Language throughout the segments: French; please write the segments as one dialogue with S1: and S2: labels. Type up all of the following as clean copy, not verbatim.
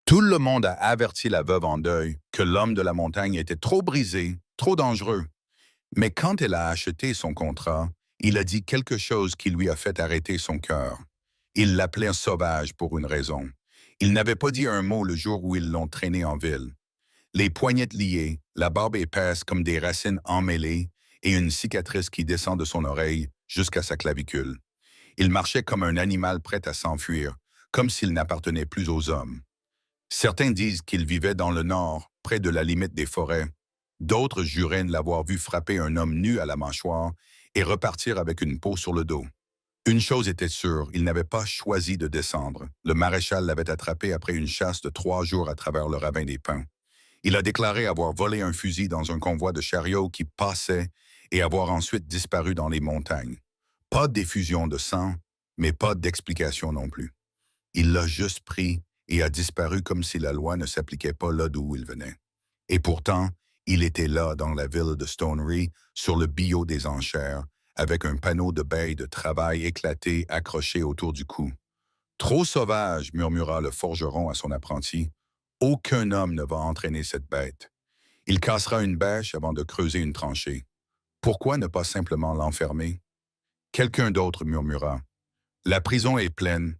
S1: Tout le monde a averti la veuve en deuil que l'homme de la montagne était trop brisé, trop dangereux. Mais quand elle a acheté son contrat, il a dit quelque chose qui lui a fait arrêter son cœur. Il l'appelait un sauvage pour une raison. Il n'avait pas dit un mot le jour où ils l'ont traîné en ville. Les poignets liés, la barbe épaisse comme des racines emmêlées et une cicatrice qui descend de son oreille jusqu'à sa clavicule. Il marchait comme un animal prêt à s'enfuir, comme s'il n'appartenait plus aux hommes. Certains disent qu'il vivait dans le nord, près de la limite des forêts. D'autres juraient de l'avoir vu frapper un homme nu à la mâchoire et repartir avec une peau sur le dos. Une chose était sûre, il n'avait pas choisi de descendre. Le maréchal l'avait attrapé après une chasse de 3 jours à travers le ravin des Pins. Il a déclaré avoir volé un fusil dans un convoi de chariots qui passait et avoir ensuite disparu dans les montagnes. Pas d'effusion de sang, mais pas d'explication non plus. Il l'a juste pris et a disparu comme si la loi ne s'appliquait pas là d'où il venait. Et pourtant, il était là, dans la ville de Stonery, sur le billot des enchères, avec un panneau de bail de travail éclaté accroché autour du cou. Trop sauvage, murmura le forgeron à son apprenti. Aucun homme ne va entraîner cette bête. Il cassera une bêche avant de creuser une tranchée. Pourquoi ne pas simplement l'enfermer? Quelqu'un d'autre murmura. La prison est pleine.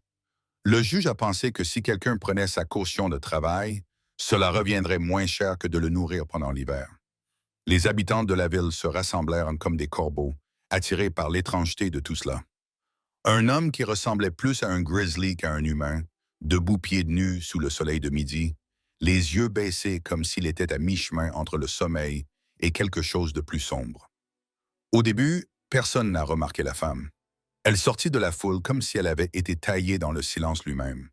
S1: Le juge a pensé que si quelqu'un prenait sa caution de travail, cela reviendrait moins cher que de le nourrir pendant l'hiver. Les habitants de la ville se rassemblèrent comme des corbeaux, attirés par l'étrangeté de tout cela. Un homme qui ressemblait plus à un grizzly qu'à un humain, debout pieds nus sous le soleil de midi, les yeux baissés comme s'il était à mi-chemin entre le sommeil et quelque chose de plus sombre. Au début, personne n'a remarqué la femme. Elle sortit de la foule comme si elle avait été taillée dans le silence lui-même.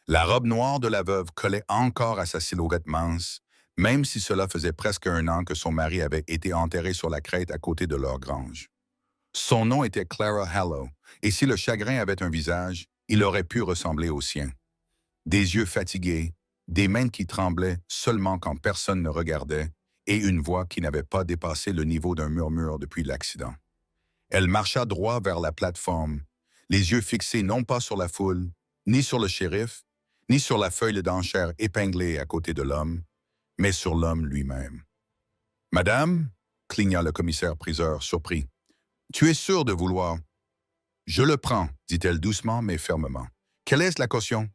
S1: La robe noire de la veuve collait encore à sa silhouette mince, même si cela faisait presque 1 an que son mari avait été enterré sur la crête à côté de leur grange. Son nom était Clara Hallow, et si le chagrin avait un visage, il aurait pu ressembler au sien. Des yeux fatigués, des mains qui tremblaient seulement quand personne ne regardait, et une voix qui n'avait pas dépassé le niveau d'un murmure depuis l'accident. Elle marcha droit vers la plateforme, les yeux fixés non pas sur la foule, ni sur le shérif, ni sur la feuille d'enchère épinglée à côté de l'homme, mais sur l'homme lui-même. « Madame » cligna le commissaire-priseur, surpris. « Tu es sûr de vouloir… »« Je le prends, dit-elle doucement mais fermement. Quelle est la caution? »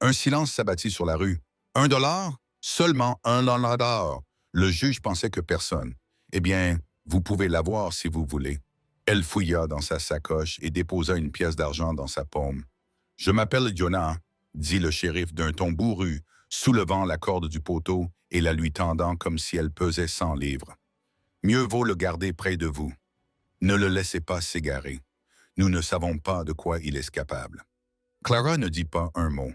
S1: Un silence s'abattit sur la rue. « 1 dollar? Seulement 1 dollar. Le juge pensait que personne. Eh bien, vous pouvez l'avoir si vous voulez. » Elle fouilla dans sa sacoche et déposa une pièce d'argent dans sa paume. « Je m'appelle Jonah, » dit le shérif d'un ton bourru, soulevant la corde du poteau et la lui tendant comme si elle pesait 100 livres. « Mieux vaut le garder près de vous. Ne le laissez pas s'égarer. Nous ne savons pas de quoi il est capable. » Clara ne dit pas un mot.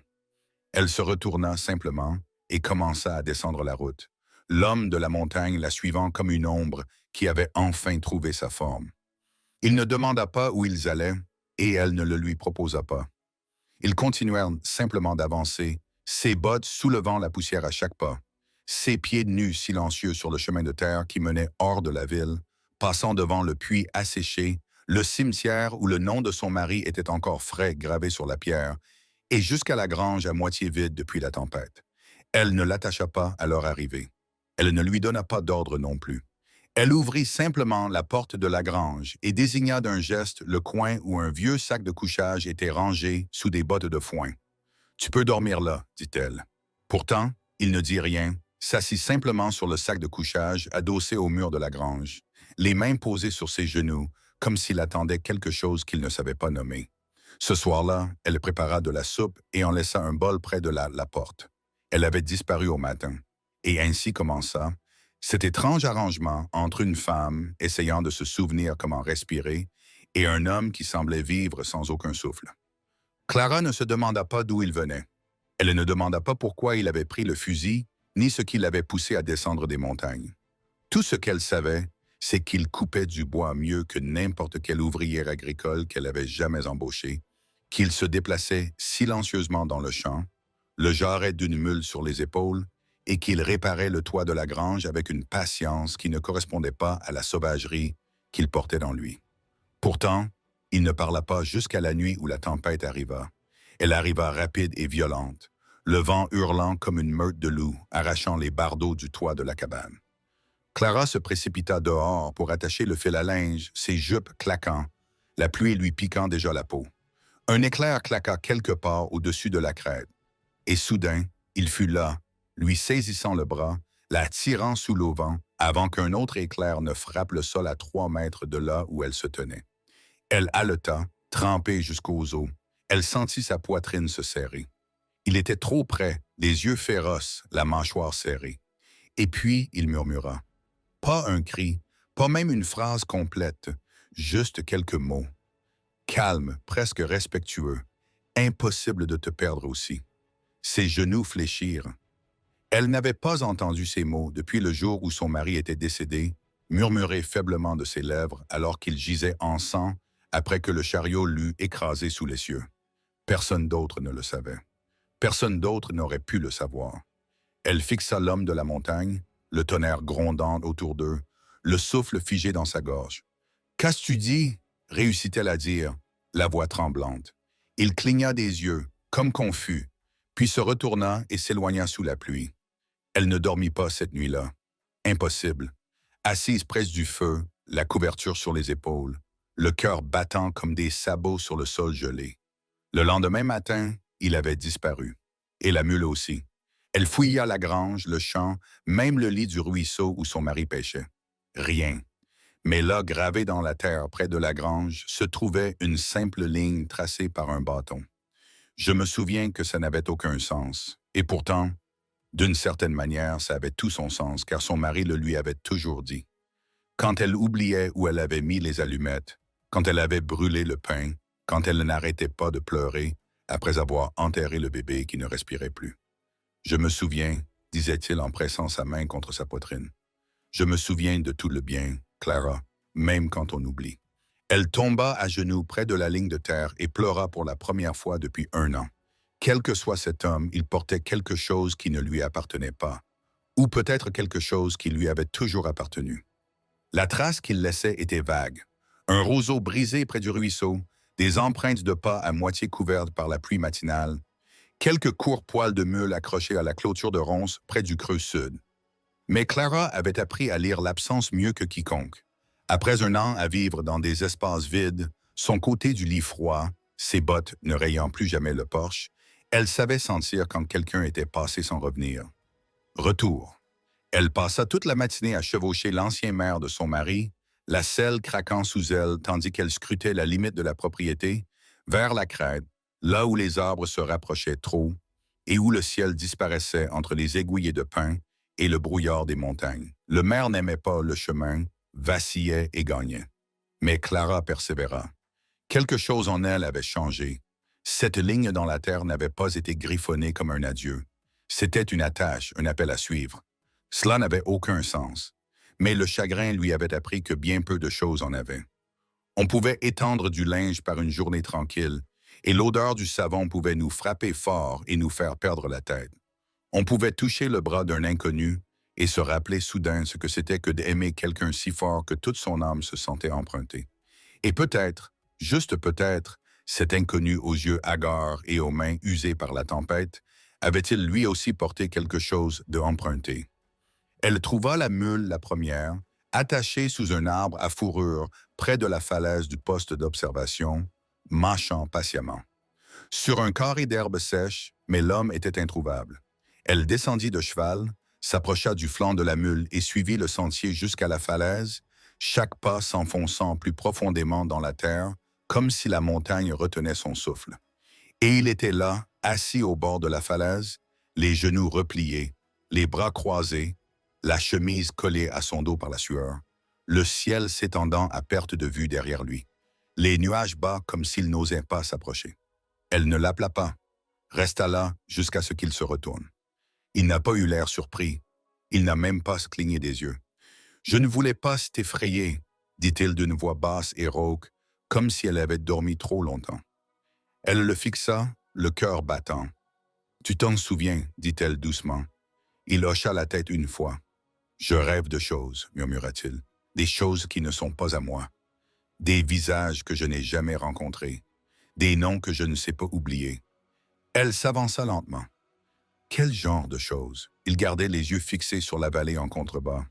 S1: Elle se retourna simplement et commença à descendre la route, l'homme de la montagne la suivant comme une ombre qui avait enfin trouvé sa forme. Il ne demanda pas où ils allaient, et elle ne le lui proposa pas. Ils continuèrent simplement d'avancer, ses bottes soulevant la poussière à chaque pas, ses pieds nus silencieux sur le chemin de terre qui menait hors de la ville, passant devant le puits asséché, le cimetière où le nom de son mari était encore frais gravé sur la pierre, et jusqu'à la grange à moitié vide depuis la tempête. Elle ne l'attacha pas à leur arrivée. Elle ne lui donna pas d'ordre non plus. Elle ouvrit simplement la porte de la grange et désigna d'un geste le coin où un vieux sac de couchage était rangé sous des bottes de foin. « Tu peux dormir là, dit-elle. » Pourtant, il ne dit rien, s'assit simplement sur le sac de couchage adossé au mur de la grange, les mains posées sur ses genoux, comme s'il attendait quelque chose qu'il ne savait pas nommer. Ce soir-là, elle prépara de la soupe et en laissa un bol près de la porte. Elle avait disparu au matin. Et ainsi commença cet étrange arrangement entre une femme essayant de se souvenir comment respirer et un homme qui semblait vivre sans aucun souffle. Clara ne se demanda pas d'où il venait. Elle ne demanda pas pourquoi il avait pris le fusil, ni ce qui l'avait poussé à descendre des montagnes. Tout ce qu'elle savait, c'est qu'il coupait du bois mieux que n'importe quel ouvrier agricole qu'elle avait jamais embauché, qu'il se déplaçait silencieusement dans le champ, le jarret d'une mule sur les épaules, et qu'il réparait le toit de la grange avec une patience qui ne correspondait pas à la sauvagerie qu'il portait en lui. Pourtant, il ne parla pas jusqu'à la nuit où la tempête arriva. Elle arriva rapide et violente. le vent hurlant comme une meute de loups, arrachant les bardeaux du toit de la cabane. Clara se précipita dehors pour attacher le fil à linge, ses jupes claquant, la pluie lui piquant déjà la peau. Un éclair claqua quelque part au-dessus de la crête, et soudain, il fut là, lui saisissant le bras, la tirant sous l'auvent, avant qu'un autre éclair ne frappe le sol à 3 mètres de là où elle se tenait. Elle haleta, trempée jusqu'aux os. Elle sentit sa poitrine se serrer. Il était trop près, les yeux féroces, la mâchoire serrée. Et puis, il murmura. Pas un cri, pas même une phrase complète, juste quelques mots. Calme, presque respectueux. Impossible de te perdre aussi. Ses genoux fléchirent. Elle n'avait pas entendu ces mots depuis le jour où son mari était décédé, murmurés faiblement de ses lèvres alors qu'il gisait en sang après que le chariot l'eût écrasé sous les cieux. Personne d'autre ne le savait. Personne d'autre n'aurait pu le savoir. Elle fixa l'homme de la montagne, le tonnerre grondant autour d'eux, le souffle figé dans sa gorge. « Qu'as-tu dit » réussit-elle à dire, la voix tremblante. Il cligna des yeux, comme confus, puis se retourna et s'éloigna sous la pluie. Elle ne dormit pas cette nuit-là. Impossible. Assise près du feu, la couverture sur les épaules, le cœur battant comme des sabots sur le sol gelé. Le lendemain matin, il avait disparu. Et la mule aussi. Elle fouilla la grange, le champ, même le lit du ruisseau où son mari pêchait. Rien. Mais là, gravé dans la terre près de la grange, se trouvait une simple ligne tracée par un bâton. Je me souviens que ça n'avait aucun sens. Et pourtant, d'une certaine manière, ça avait tout son sens, car son mari le lui avait toujours dit. Quand elle oubliait où elle avait mis les allumettes, quand elle avait brûlé le pain, quand elle n'arrêtait pas de pleurer, après avoir enterré le bébé qui ne respirait plus. Je me souviens, disait-il en pressant sa main contre sa poitrine. Je me souviens de tout le bien, Clara, même quand on oublie. Elle tomba à genoux près de la ligne de terre et pleura pour la première fois depuis 1 an. Quel que soit cet homme, il portait quelque chose qui ne lui appartenait pas, ou peut-être quelque chose qui lui avait toujours appartenu. La trace qu'il laissait était vague. Un roseau brisé près du ruisseau, des empreintes de pas à moitié couvertes par la pluie matinale, quelques courts poils de mule accrochés à la clôture de ronces près du creux sud. Mais Clara avait appris à lire l'absence mieux que quiconque. Après 1 an à vivre dans des espaces vides, son côté du lit froid, ses bottes ne rayant plus jamais le porche, elle savait sentir quand quelqu'un était passé sans revenir. Retour. Elle passa toute la matinée à chevaucher l'ancien maire de son mari, la selle craquant sous elle tandis qu'elle scrutait la limite de la propriété, vers la crête, là où les arbres se rapprochaient trop et où le ciel disparaissait entre les aiguillés de pin et le brouillard des montagnes. Le maire n'aimait pas le chemin, vacillait et gagnait. Mais Clara persévéra. Quelque chose en elle avait changé. Cette ligne dans la terre n'avait pas été griffonnée comme un adieu. C'était une attache, un appel à suivre. Cela n'avait aucun sens. Mais le chagrin lui avait appris que bien peu de choses en avaient. On pouvait étendre du linge par une journée tranquille, et l'odeur du savon pouvait nous frapper fort et nous faire perdre la tête. On pouvait toucher le bras d'un inconnu et se rappeler soudain ce que c'était que d'aimer quelqu'un si fort que toute son âme se sentait empruntée. Et peut-être, juste peut-être, cet inconnu aux yeux hagards et aux mains usées par la tempête, avait-il lui aussi porté quelque chose de emprunté. Elle trouva la mule, la première, attachée sous un arbre à fourrure près de la falaise du poste d'observation, mâchant patiemment. Sur un carré d'herbe sèche, mais l'homme était introuvable. Elle descendit de cheval, s'approcha du flanc de la mule et suivit le sentier jusqu'à la falaise, chaque pas s'enfonçant plus profondément dans la terre, comme si la montagne retenait son souffle. Et il était là, assis au bord de la falaise, les genoux repliés, les bras croisés, la chemise collée à son dos par la sueur, le ciel s'étendant à perte de vue derrière lui, les nuages bas comme s'ils n'osaient pas s'approcher. Elle ne l'appela pas, resta là jusqu'à ce qu'il se retourne. Il n'a pas eu l'air surpris, il n'a même pas cligné des yeux. « Je ne voulais pas t'effrayer », dit-il d'une voix basse et rauque, comme si elle avait dormi trop longtemps. Elle le fixa, le cœur battant. « Tu t'en souviens, dit-elle doucement. Il hocha la tête une fois. « Je rêve de choses, murmura-t-il, des choses qui ne sont pas à moi, des visages que je n'ai jamais rencontrés, des noms que je ne sais pas oublier. » Elle s'avança lentement. Quel genre de choses? Il gardait les yeux fixés sur la vallée en contrebas.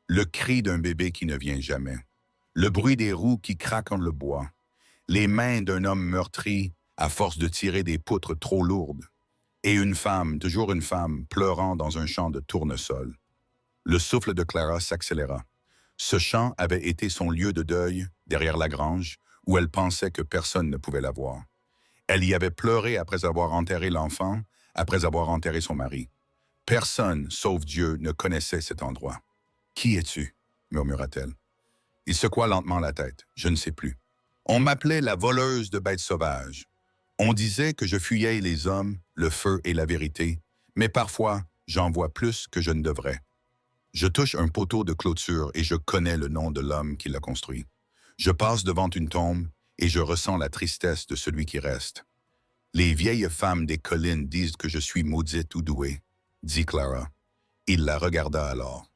S1: Le cri d'un bébé qui ne vient jamais. Le bruit des roues qui craquent le bois. Les mains d'un homme meurtri à force de tirer des poutres trop lourdes. Et une femme, toujours une femme, pleurant dans un champ de tournesol. Le souffle de Clara s'accéléra. Ce champ avait été son lieu de deuil, derrière la grange, où elle pensait que personne ne pouvait la voir. Elle y avait pleuré après avoir enterré l'enfant, après avoir enterré son mari. Personne, sauf Dieu, ne connaissait cet endroit. « Qui es-tu » murmura-t-elle. Il secoua lentement la tête. « Je ne sais plus. » On m'appelait la voleuse de bêtes sauvages. On disait que je fuyais les hommes, le feu et la vérité, mais parfois, j'en vois plus que je ne devrais. Je touche un poteau de clôture et je connais le nom de l'homme qui l'a construit. Je passe devant une tombe et je ressens la tristesse de celui qui reste. Les vieilles femmes des collines disent que je suis maudite ou douée, dit Clara. Il la regarda alors.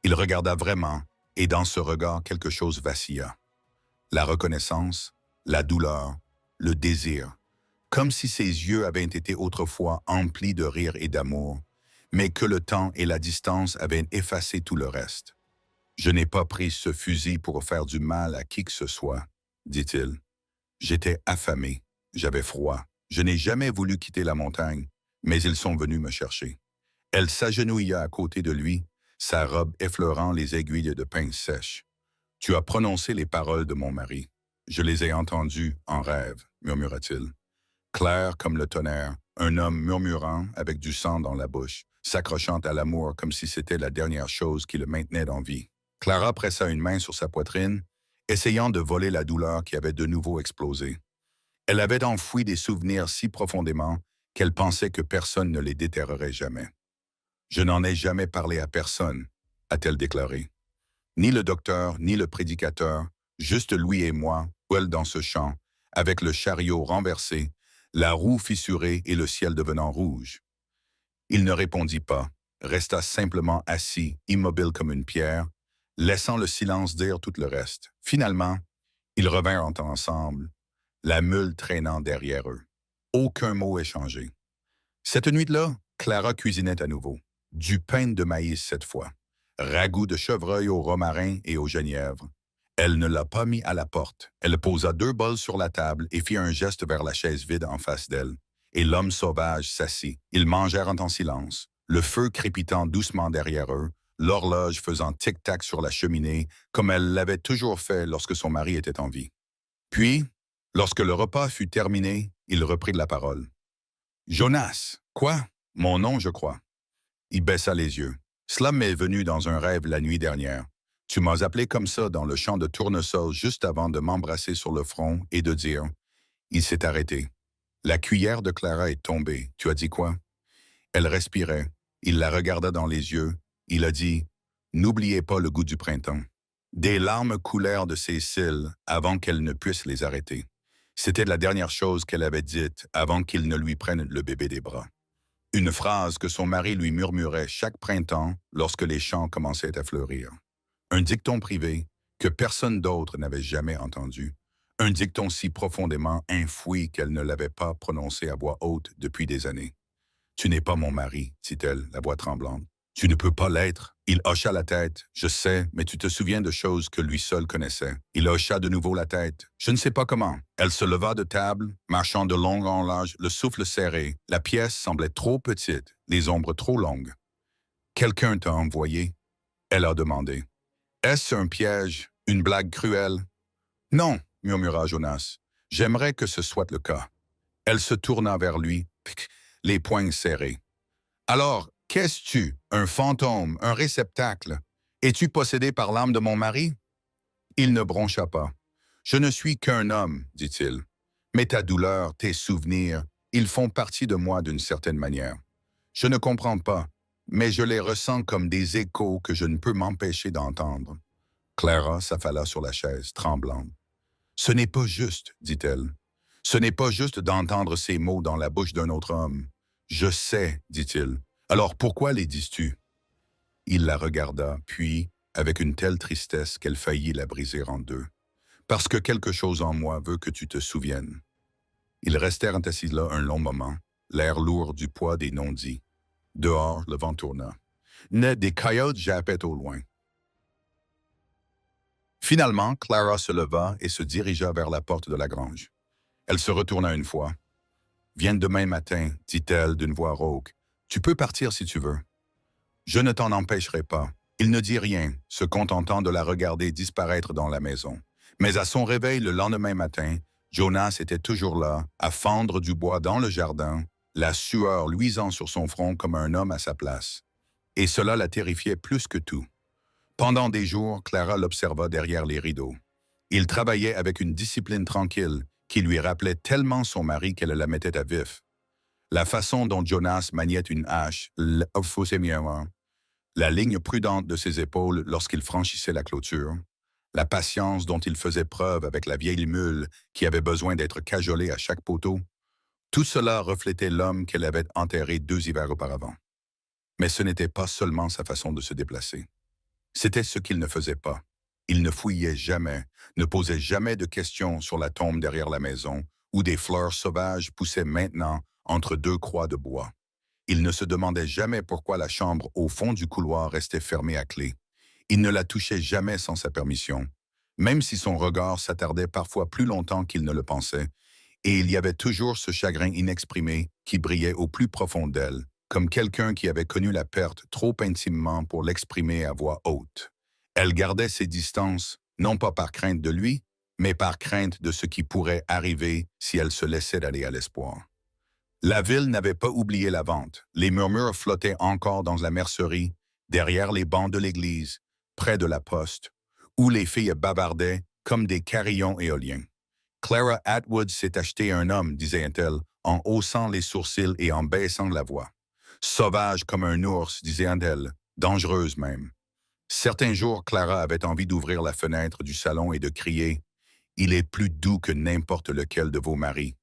S1: Il regarda vraiment, et dans ce regard quelque chose vacilla. La reconnaissance, la douleur, le désir, comme si ses yeux avaient été autrefois emplis de rire et d'amour, mais que le temps et la distance avaient effacé tout le reste. « Je n'ai pas pris ce fusil pour faire du mal à qui que ce soit, » dit-il. J'étais affamé, j'avais froid. Je n'ai jamais voulu quitter la montagne, mais ils sont venus me chercher. Elle s'agenouilla à côté de lui, sa robe effleurant les aiguilles de pince sèche. « Tu as prononcé les paroles de mon mari. Je les ai entendues en rêve, » murmura-t-il. Clair comme le tonnerre, un homme murmurant avec du sang dans la bouche, s'accrochant à l'amour comme si c'était la dernière chose qui le maintenait en vie. Clara pressa une main sur sa poitrine, essayant de voler la douleur qui avait de nouveau explosé. Elle avait enfoui des souvenirs si profondément qu'elle pensait que personne ne les déterrerait jamais. « Je n'en ai jamais parlé à personne », a-t-elle déclaré. « Ni le docteur, ni le prédicateur, juste Louis et moi, seul dans ce champ, avec le chariot renversé, la roue fissurée et le ciel devenant rouge. » Il ne répondit pas, resta simplement assis, immobile comme une pierre, laissant le silence dire tout le reste. Finalement, ils revinrent ensemble, la mule traînant derrière eux. Aucun mot échangé. Cette nuit-là, Clara cuisinait à nouveau. Du pain de maïs cette fois. Ragoût de chevreuil au romarin et au genièvre. Elle ne l'a pas mis à la porte. Elle posa 2 bols sur la table et fit un geste vers la chaise vide en face d'elle. Et l'homme sauvage s'assit. Ils mangèrent en silence, le feu crépitant doucement derrière eux, l'horloge faisant tic-tac sur la cheminée, comme elle l'avait toujours fait lorsque son mari était en vie. Puis, lorsque le repas fut terminé, il reprit la parole. « Jonas, quoi? Mon nom, je crois. » Il baissa les yeux. « Cela m'est venu dans un rêve la nuit dernière. Tu m'as appelé comme ça dans le champ de tournesol juste avant de m'embrasser sur le front et de dire... » Il s'est arrêté. La cuillère de Clara est tombée. Tu as dit quoi? Elle respirait. Il la regarda dans les yeux. Il a dit « N'oubliez pas le goût du printemps. » Des larmes coulèrent de ses cils avant qu'elle ne puisse les arrêter. C'était la dernière chose qu'elle avait dite avant qu'il ne lui prenne le bébé des bras. Une phrase que son mari lui murmurait chaque printemps lorsque les champs commençaient à fleurir. Un dicton privé que personne d'autre n'avait jamais entendu. Un dicton si profondément enfoui qu'elle ne l'avait pas prononcé à voix haute depuis des années. « Tu n'es pas mon mari, dit-elle, la voix tremblante. Tu ne peux pas l'être. » Il hocha la tête. « Je sais, mais tu te souviens de choses que lui seul connaissait. » Il hocha de nouveau la tête. « Je ne sais pas comment. » Elle se leva de table, marchant de long en large, le souffle serré. La pièce semblait trop petite, les ombres trop longues. « Quelqu'un t'a envoyé? » Elle a demandé. « Est-ce un piège, une blague cruelle? »« Non, » murmura Jonas. « J'aimerais que ce soit le cas. » Elle se tourna vers lui, les poings serrés. « Alors, qu'es-tu? Un fantôme, un réceptacle? Es-tu possédé par l'âme de mon mari? » Il ne broncha pas. « Je ne suis qu'un homme, dit-il. Mais ta douleur, tes souvenirs, ils font partie de moi d'une certaine manière. Je ne comprends pas, mais je les ressens comme des échos que je ne peux m'empêcher d'entendre. » Clara s'affala sur la chaise, tremblante. « Ce n'est pas juste, dit-elle. Ce n'est pas juste d'entendre ces mots dans la bouche d'un autre homme. Je sais, dit-il. Alors pourquoi les dis-tu? » Il la regarda, puis, avec une telle tristesse qu'elle faillit la briser en deux. « Parce que quelque chose en moi veut que tu te souviennes. » Ils restèrent assis là un long moment, l'air lourd du poids des non-dits. Dehors, le vent tourna. Des coyotes jappaient au loin. Finalement, Clara se leva et se dirigea vers la porte de la grange. Elle se retourna une fois. « Viens demain matin, dit-elle d'une voix rauque. Tu peux partir si tu veux. » « Je ne t'en empêcherai pas. » Il ne dit rien, se contentant de la regarder disparaître dans la maison. Mais à son réveil le lendemain matin, Jonas était toujours là, à fendre du bois dans le jardin, la sueur luisant sur son front comme un homme à sa place. Et cela la terrifiait plus que tout. Pendant des jours, Clara l'observa derrière les rideaux. Il travaillait avec une discipline tranquille qui lui rappelait tellement son mari qu'elle la mettait à vif. La façon dont Jonas maniait une hache, la ligne prudente de ses épaules lorsqu'il franchissait la clôture, la patience dont il faisait preuve avec la vieille mule qui avait besoin d'être cajolée à chaque poteau, tout cela reflétait l'homme qu'elle avait enterré 2 hivers auparavant. Mais ce n'était pas seulement sa façon de se déplacer. C'était ce qu'il ne faisait pas. Il ne fouillait jamais, ne posait jamais de questions sur la tombe derrière la maison, où des fleurs sauvages poussaient maintenant entre 2 croix de bois. Il ne se demandait jamais pourquoi la chambre au fond du couloir restait fermée à clé. Il ne la touchait jamais sans sa permission, même si son regard s'attardait parfois plus longtemps qu'il ne le pensait, et il y avait toujours ce chagrin inexprimé qui brillait au plus profond d'elle, comme quelqu'un qui avait connu la perte trop intimement pour l'exprimer à voix haute. Elle gardait ses distances, non pas par crainte de lui, mais par crainte de ce qui pourrait arriver si elle se laissait aller à l'espoir. La ville n'avait pas oublié la vente. Les murmures flottaient encore dans la mercerie, derrière les bancs de l'église, près de la poste, où les filles bavardaient comme des carillons éoliens. « Clara Atwood s'est acheté un homme, disait-elle, en haussant les sourcils et en baissant la voix. Sauvage comme un ours, disait-elle, dangereuse même. Certains jours, Clara avait envie d'ouvrir la fenêtre du salon et de crier « Il est plus doux que n'importe lequel de vos maris. »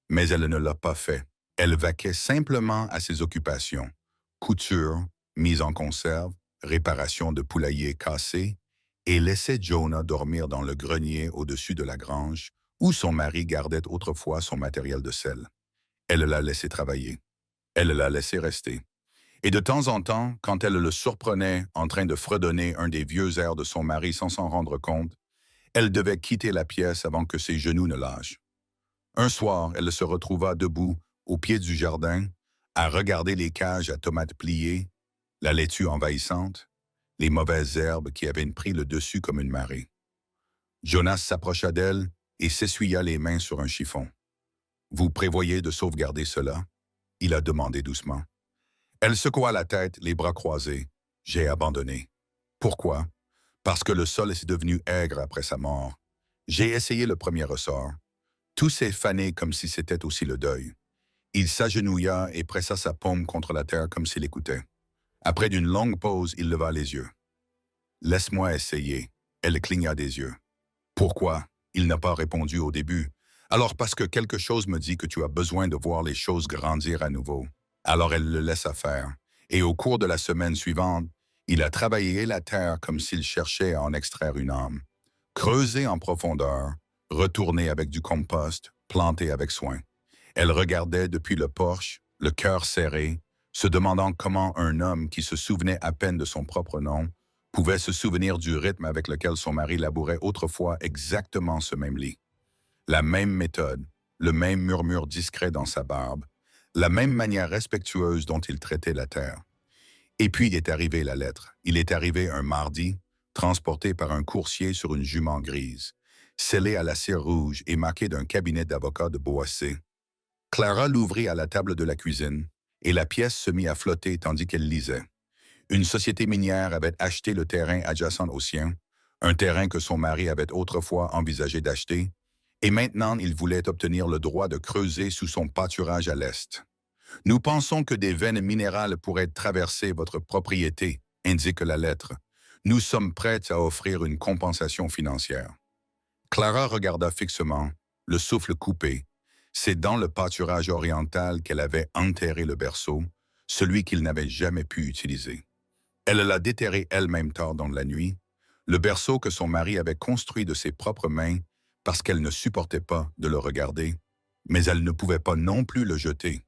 S1: Mais elle ne l'a pas fait. Elle vaquait simplement à ses occupations. Couture, mise en conserve, réparation de poulaillers cassés, et laissait Jonah dormir dans le grenier au-dessus de la grange, où son mari gardait autrefois son matériel de sel. Elle l'a laissé travailler. Elle l'a laissé rester. Et de temps en temps, quand elle le surprenait en train de fredonner un des vieux airs de son mari sans s'en rendre compte, elle devait quitter la pièce avant que ses genoux ne lâchent. Un soir, elle se retrouva debout, au pied du jardin, à regarder les cages à tomates pliées, la laitue envahissante, les mauvaises herbes qui avaient pris le dessus comme une marée. Jonas s'approcha d'elle et s'essuya les mains sur un chiffon. « Vous prévoyez de sauvegarder cela ?» il a demandé doucement. Elle secoua la tête, les bras croisés. « J'ai abandonné. » « Pourquoi? » « Parce que le sol est devenu aigre après sa mort. J'ai essayé le premier ressort. Tout s'est fané comme si c'était aussi le deuil. » Il s'agenouilla et pressa sa paume contre la terre comme s'il écoutait. Après d'une longue pause, il leva les yeux. « Laisse-moi essayer. » Elle cligna des yeux. « Pourquoi? » Il n'a pas répondu au début. « Alors parce que quelque chose me dit que tu as besoin de voir les choses grandir à nouveau. » Alors elle le laissa faire. Et au cours de la semaine suivante, il a travaillé la terre comme s'il cherchait à en extraire une âme. Creusé en profondeur, retourné avec du compost, planté avec soin. Elle regardait depuis le porche, le cœur serré, se demandant comment un homme qui se souvenait à peine de son propre nom pouvait se souvenir du rythme avec lequel son mari labourait autrefois exactement ce même lit. La même méthode, le même murmure discret dans sa barbe, la même manière respectueuse dont il traitait la terre. Et puis est arrivée la lettre. Il est arrivé un mardi, transporté par un coursier sur une jument grise, scellé à la cire rouge et marqué d'un cabinet d'avocat de Boissé. Clara l'ouvrit à la table de la cuisine, et la pièce se mit à flotter tandis qu'elle lisait. Une société minière avait acheté le terrain adjacent au sien, un terrain que son mari avait autrefois envisagé d'acheter, et maintenant il voulait obtenir le droit de creuser sous son pâturage à l'est. « Nous pensons que des veines minérales pourraient traverser votre propriété, » indique la lettre. « Nous sommes prêts à offrir une compensation financière. » Clara regarda fixement, le souffle coupé. C'est dans le pâturage oriental qu'elle avait enterré le berceau, celui qu'il n'avait jamais pu utiliser. Elle l'a déterré elle-même tard dans la nuit, le berceau que son mari avait construit de ses propres mains parce qu'elle ne supportait pas de le regarder, mais elle ne pouvait pas non plus le jeter.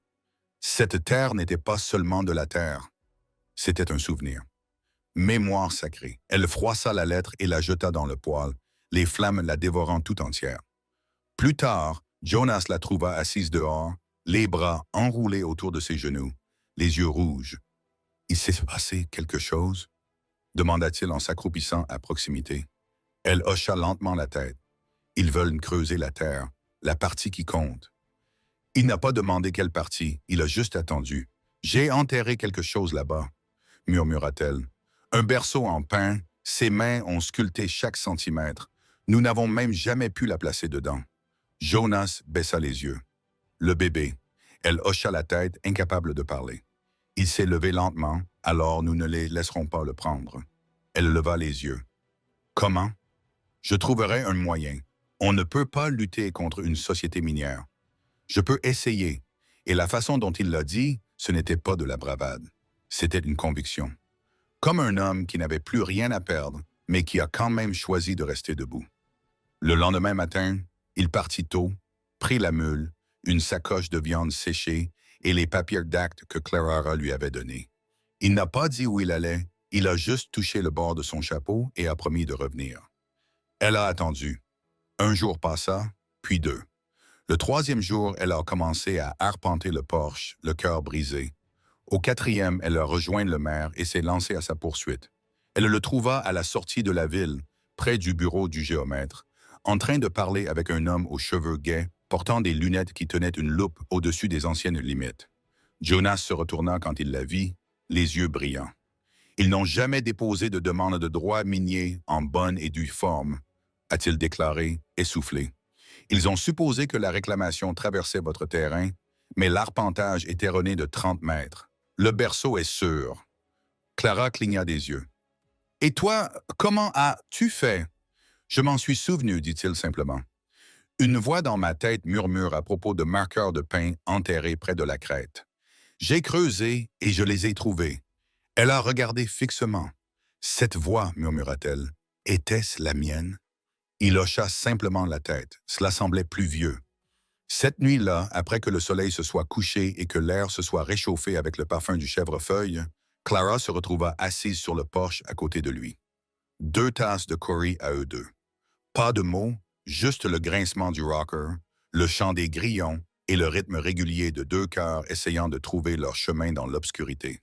S1: Cette terre n'était pas seulement de la terre, c'était un souvenir. Mémoire sacrée. Elle froissa la lettre et la jeta dans le poêle, les flammes la dévorant tout entière. Plus tard, Jonas la trouva assise dehors, les bras enroulés autour de ses genoux, les yeux rouges. « Il s'est passé quelque chose ?» demanda-t-il en s'accroupissant à proximité. Elle hocha lentement la tête. « Ils veulent creuser la terre, la partie qui compte. » Il n'a pas demandé quelle partie, il a juste attendu. « J'ai enterré quelque chose là-bas, » murmura-t-elle. « Un berceau en pin, ses mains ont sculpté chaque centimètre. Nous n'avons même jamais pu la placer dedans. » Jonas baissa les yeux. Le bébé. Elle hocha la tête, incapable de parler. Il s'est levé lentement, alors nous ne les laisserons pas le prendre. Elle leva les yeux. Comment? Je trouverai un moyen. On ne peut pas lutter contre une société minière. Je peux essayer. Et la façon dont il l'a dit, ce n'était pas de la bravade. C'était une conviction. Comme un homme qui n'avait plus rien à perdre, mais qui a quand même choisi de rester debout. Le lendemain matin, il partit tôt, prit la mule, une sacoche de viande séchée et les papiers d'acte que Clara lui avait donnés. Il n'a pas dit où il allait, il a juste touché le bord de son chapeau et a promis de revenir. Elle a attendu. Un jour passa, puis deux. Le troisième jour, elle a commencé à arpenter le porche, le cœur brisé. Au quatrième, elle a rejoint le maire et s'est lancée à sa poursuite. Elle le trouva à la sortie de la ville, près du bureau du géomètre, en train de parler avec un homme aux cheveux gais, portant des lunettes qui tenaient une loupe au-dessus des anciennes limites. Jonas se retourna quand il la vit, les yeux brillants. Ils n'ont jamais déposé de demande de droit minier en bonne et due forme, a-t-il déclaré, essoufflé. Ils ont supposé que la réclamation traversait votre terrain, mais l'arpentage est erroné de 30 mètres. Le berceau est sûr. Clara cligna des yeux. « Et toi, comment as-tu fait? » « Je m'en suis souvenu, dit-il simplement. Une voix dans ma tête murmure à propos de marqueurs de pain enterrés près de la crête. J'ai creusé et je les ai trouvés. Elle a regardé fixement. Cette voix, murmura-t-elle, était-ce la mienne? Il hocha simplement la tête. Cela semblait plus vieux. Cette nuit-là, après que le soleil se soit couché et que l'air se soit réchauffé avec le parfum du chèvrefeuille, Clara se retrouva assise sur le porche à côté de lui. 2 tasses de curry à eux deux. Pas de mots, juste le grincement du rocker, le chant des grillons et le rythme régulier de 2 cœurs essayant de trouver leur chemin dans l'obscurité.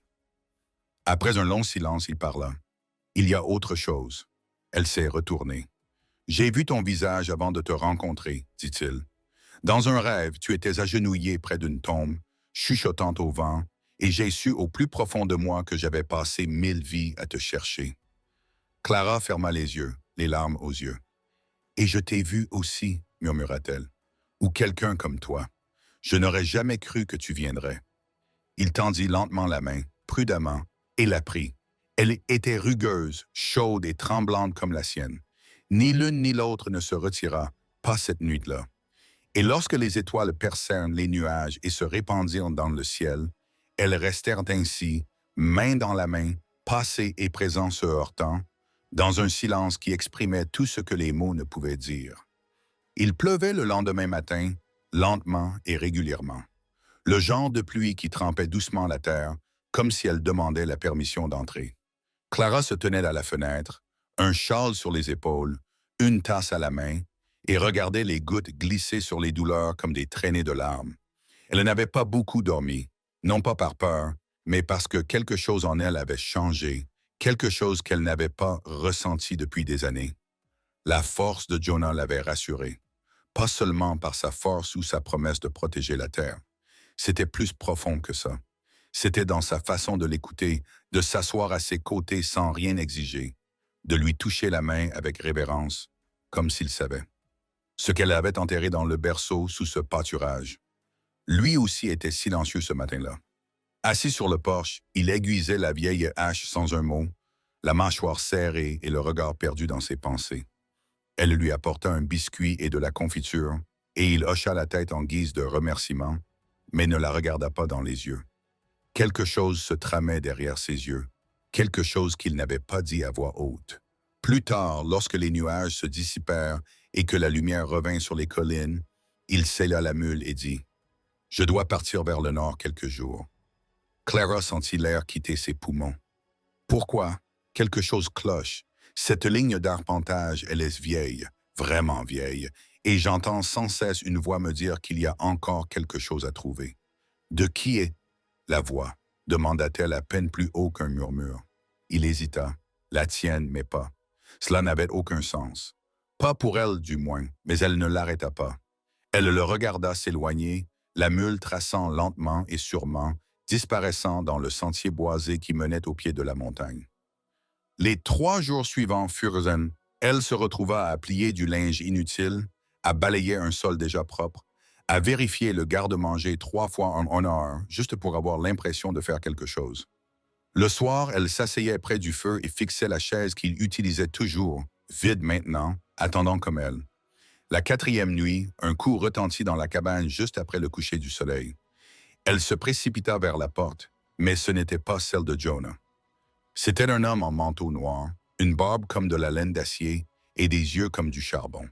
S1: Après un long silence, il parla. « Il y a autre chose. » Elle s'est retournée. « J'ai vu ton visage avant de te rencontrer, dit-il. Dans un rêve, tu étais agenouillé près d'une tombe, chuchotant au vent, et j'ai su au plus profond de moi que j'avais passé 1000 vies à te chercher. » Clara ferma les yeux, les larmes aux yeux. « Et je t'ai vu aussi, murmura-t-elle, ou quelqu'un comme toi. Je n'aurais jamais cru que tu viendrais. » Il tendit lentement la main, prudemment, et la prit. Elle était rugueuse, chaude et tremblante comme la sienne. Ni l'une ni l'autre ne se retira, pas cette nuit-là. Et lorsque les étoiles percèrent les nuages et se répandirent dans le ciel, elles restèrent ainsi, main dans la main, passé et présent se heurtant, dans un silence qui exprimait tout ce que les mots ne pouvaient dire. Il pleuvait le lendemain matin, lentement et régulièrement. Le genre de pluie qui trempait doucement la terre, comme si elle demandait la permission d'entrer. Clara se tenait à la fenêtre, un châle sur les épaules, une tasse à la main, et regardait les gouttes glisser sur les douleurs comme des traînées de larmes. Elle n'avait pas beaucoup dormi, non pas par peur, mais parce que quelque chose en elle avait changé, quelque chose qu'elle n'avait pas ressenti depuis des années. La force de Jonah l'avait rassurée, pas seulement par sa force ou sa promesse de protéger la terre. C'était plus profond que ça. C'était dans sa façon de l'écouter, de s'asseoir à ses côtés sans rien exiger, de lui toucher la main avec révérence, comme s'il savait. Ce qu'elle avait enterré dans le berceau sous ce pâturage. Lui aussi était silencieux ce matin-là. Assis sur le porche, il aiguisait la vieille hache sans un mot, la mâchoire serrée et le regard perdu dans ses pensées. Elle lui apporta un biscuit et de la confiture, et il hocha la tête en guise de remerciement, mais ne la regarda pas dans les yeux. Quelque chose se tramait derrière ses yeux, quelque chose qu'il n'avait pas dit à voix haute. Plus tard, lorsque les nuages se dissipèrent et que la lumière revint sur les collines, il sella la mule et dit Je dois partir vers le nord quelques jours. Clara sentit l'air quitter ses poumons. Pourquoi? Quelque chose cloche. Cette ligne d'arpentage, elle est vieille, vraiment vieille, et j'entends sans cesse une voix me dire qu'il y a encore quelque chose à trouver. De qui est la voix? Demanda-t-elle à peine plus haut qu'un murmure. Il hésita. La tienne, mais pas. Cela n'avait aucun sens. Pas pour elle, du moins, mais elle ne l'arrêta pas. Elle le regarda s'éloigner, la mule traçant lentement et sûrement, disparaissant dans le sentier boisé qui menait au pied de la montagne. Les 3 jours suivants furent elle se retrouva à plier du linge inutile, à balayer un sol déjà propre, à vérifier le garde-manger 3 fois en 1 heure, juste pour avoir l'impression de faire quelque chose. Le soir, elle s'asseyait près du feu et fixait la chaise qu'il utilisait toujours, vide maintenant, attendant comme elle. La 4e nuit, un coup retentit dans la cabane juste après le coucher du soleil. Elle se précipita vers la porte, mais ce n'était pas celle de Jonah. C'était un homme en manteau noir, une barbe comme de la laine d'acier et des yeux comme du charbon.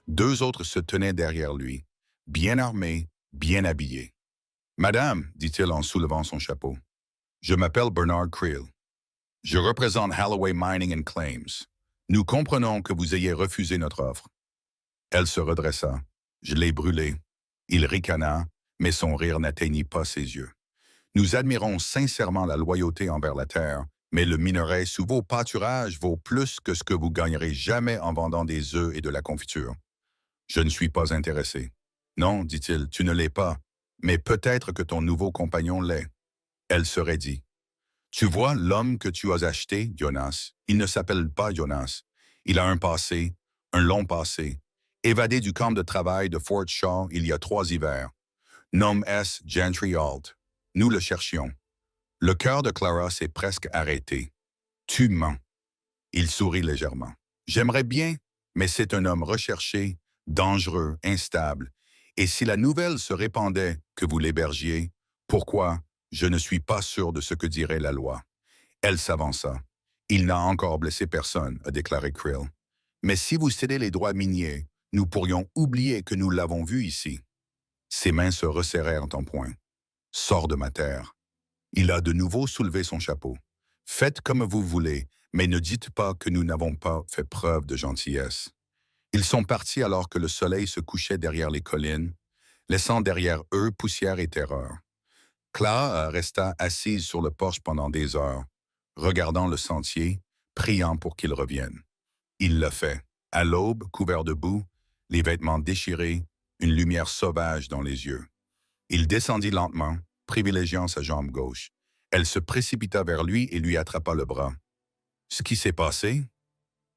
S1: 2 autres se tenaient derrière lui, bien armés, bien habillés. « Madame, dit-il en soulevant son chapeau, je m'appelle Bernard Creel. Je représente Holloway Mining and Claims. Nous comprenons que vous ayez refusé notre offre. » Elle se redressa. Je l'ai brûlé. Il ricana, mais son rire n'atteignit pas ses yeux. Nous admirons sincèrement la loyauté envers la terre, mais le minerai sous vos pâturages vaut plus que ce que vous gagnerez jamais en vendant des œufs et de la confiture. Je ne suis pas intéressé. Non, dit-il, tu ne l'es pas, mais peut-être que ton nouveau compagnon l'est. Elle se raidit. Tu vois, l'homme que tu as acheté, Jonas, il ne s'appelle pas Jonas. Il a un passé, un long passé. Évadé du camp de travail de Fort Shaw il y a 3 hivers. Nomme S. Gentry Alt. Nous le cherchions. Le cœur de Clara s'est presque arrêté. Tu mens. Il sourit légèrement. J'aimerais bien, mais c'est un homme recherché, dangereux, instable. Et si la nouvelle se répandait que vous l'hébergiez, pourquoi? Je ne suis pas sûr de ce que dirait la loi. Elle s'avança. Il n'a encore blessé personne, a déclaré Creel. Mais si vous cédez les droits miniers, nous pourrions oublier que nous l'avons vu ici. Ses mains se resserrèrent en poing. Sors de ma terre. Il a de nouveau soulevé son chapeau. Faites comme vous voulez, mais ne dites pas que nous n'avons pas fait preuve de gentillesse. Ils sont partis alors que le soleil se couchait derrière les collines, laissant derrière eux poussière et terreur. Clara resta assise sur le porche pendant des heures, regardant le sentier, priant pour qu'il revienne. Il le fait. À l'aube, couvert de boue, les vêtements déchirés, une lumière sauvage dans les yeux. Il descendit lentement, privilégiant sa jambe gauche. Elle se précipita vers lui et lui attrapa le bras. « Ce qui s'est passé? »«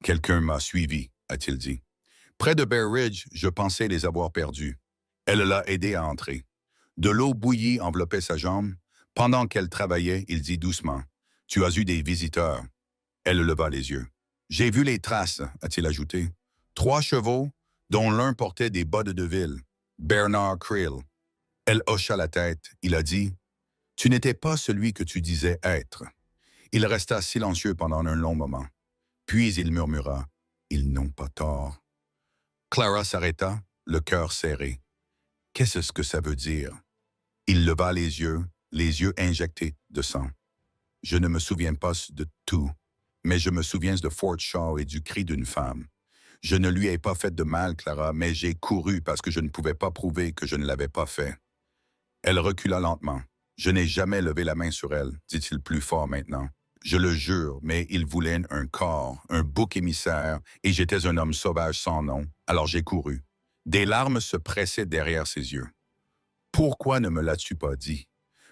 S1: Quelqu'un m'a suivi, a-t-il dit. Près de Bear Ridge, je pensais les avoir perdus. Elle l'a aidé à entrer. De l'eau bouillie enveloppait sa jambe. Pendant qu'elle travaillait, il dit doucement. « Tu as eu des visiteurs. » Elle leva les yeux. « J'ai vu les traces, a-t-il ajouté. 3 chevaux, dont l'un portait des bottes de ville. Bernard Creel. » Elle hocha la tête. Il a dit « Tu n'étais pas celui que tu disais être. » Il resta silencieux pendant un long moment. Puis il murmura « Ils n'ont pas tort. » Clara s'arrêta, le cœur serré. « Qu'est-ce que ça veut dire? » Il leva les yeux injectés de sang. « Je ne me souviens pas de tout, mais je me souviens de Fort Shaw et du cri d'une femme. Je ne lui ai pas fait de mal, Clara, mais j'ai couru parce que je ne pouvais pas prouver que je ne l'avais pas fait. » Elle recula lentement. « Je n'ai jamais levé la main sur elle, dit-il plus fort maintenant. Je le jure, mais il voulait un corps, un bouc émissaire, et j'étais un homme sauvage sans nom, alors j'ai couru. » Des larmes se pressaient derrière ses yeux. « Pourquoi ne me l'as-tu pas dit?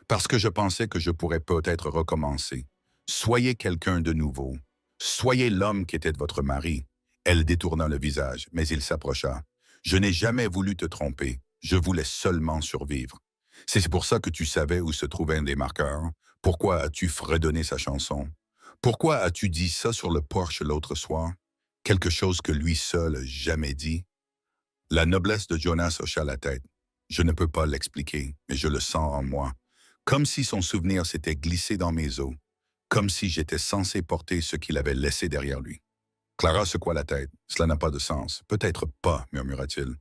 S1: Parce que je pensais que je pourrais peut-être recommencer. Soyez quelqu'un de nouveau. Soyez l'homme qui était votre mari. » Elle détourna le visage, mais il s'approcha. « Je n'ai jamais voulu te tromper. Je voulais seulement survivre. C'est pour ça que tu savais où se trouvaient des marqueurs. Pourquoi as-tu fredonné sa chanson? Pourquoi as-tu dit ça sur le porche l'autre soir? Quelque chose que lui seul a jamais dit. » La noblesse de Jonas hocha la tête. Je ne peux pas l'expliquer, mais je le sens en moi. Comme si son souvenir s'était glissé dans mes os. Comme si j'étais censé porter ce qu'il avait laissé derrière lui. Clara secoua la tête. « Cela n'a pas de sens. Peut-être pas, murmura-t-il.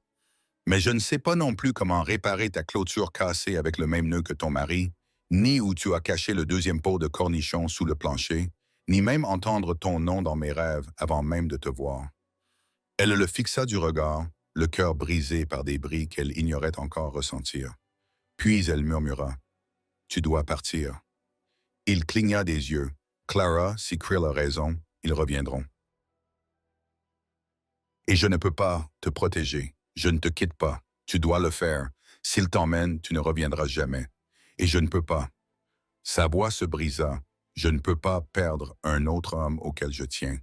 S1: Mais je ne sais pas non plus comment réparer ta clôture cassée avec le même nœud que ton mari, ni où tu as caché le deuxième pot de cornichons sous le plancher, ni même entendre ton nom dans mes rêves avant même de te voir. Elle le fixa du regard, le cœur brisé par des bris qu'elle ignorait encore ressentir. Puis elle murmura, « Tu dois partir. » Il cligna des yeux. « Clara, si Krill a raison, ils reviendront. Et je ne peux pas te protéger. Je ne te quitte pas. Tu dois le faire. S'il t'emmène, tu ne reviendras jamais. Et je ne peux pas. » Sa voix se brisa. « Je ne peux pas perdre un autre homme auquel je tiens. »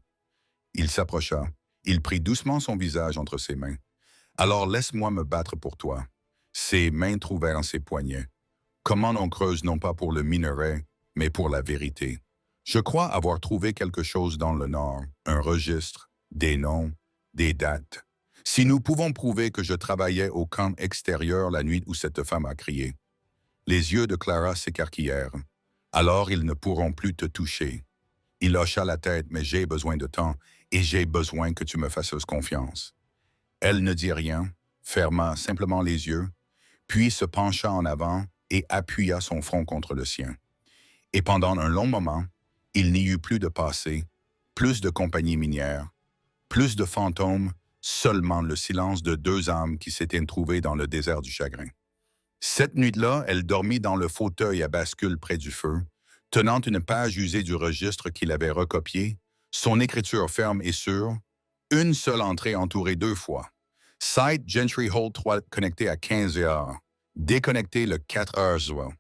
S1: Il s'approcha. Il prit doucement son visage entre ses mains. « Alors laisse-moi me battre pour toi. » Ses mains trouvèrent ses poignets. « Comment on creuse non pas pour le minerai, mais pour la vérité. Je crois avoir trouvé quelque chose dans le Nord, un registre, des noms, des dates. Si nous pouvons prouver que je travaillais au camp extérieur la nuit où cette femme a crié. » Les yeux de Clara s'écarquillèrent. « Alors ils ne pourront plus te toucher. » Il hocha la tête, « Mais j'ai besoin de temps, et j'ai besoin que tu me fasses confiance. » Elle ne dit rien, ferma simplement les yeux, puis se pencha en avant et appuya son front contre le sien. Et pendant un long moment, il n'y eut plus de passé, plus de compagnie minière, plus de fantômes, seulement le silence de deux âmes qui s'étaient trouvées dans le désert du chagrin. Cette nuit-là, elle dormit dans le fauteuil à bascule près du feu, tenant une page usée du registre qu'il avait recopié, son écriture ferme et sûre, une seule entrée entourée 2 fois. Site Gentry Hall 3 connecté à 15 heures, déconnecté le 4 heures.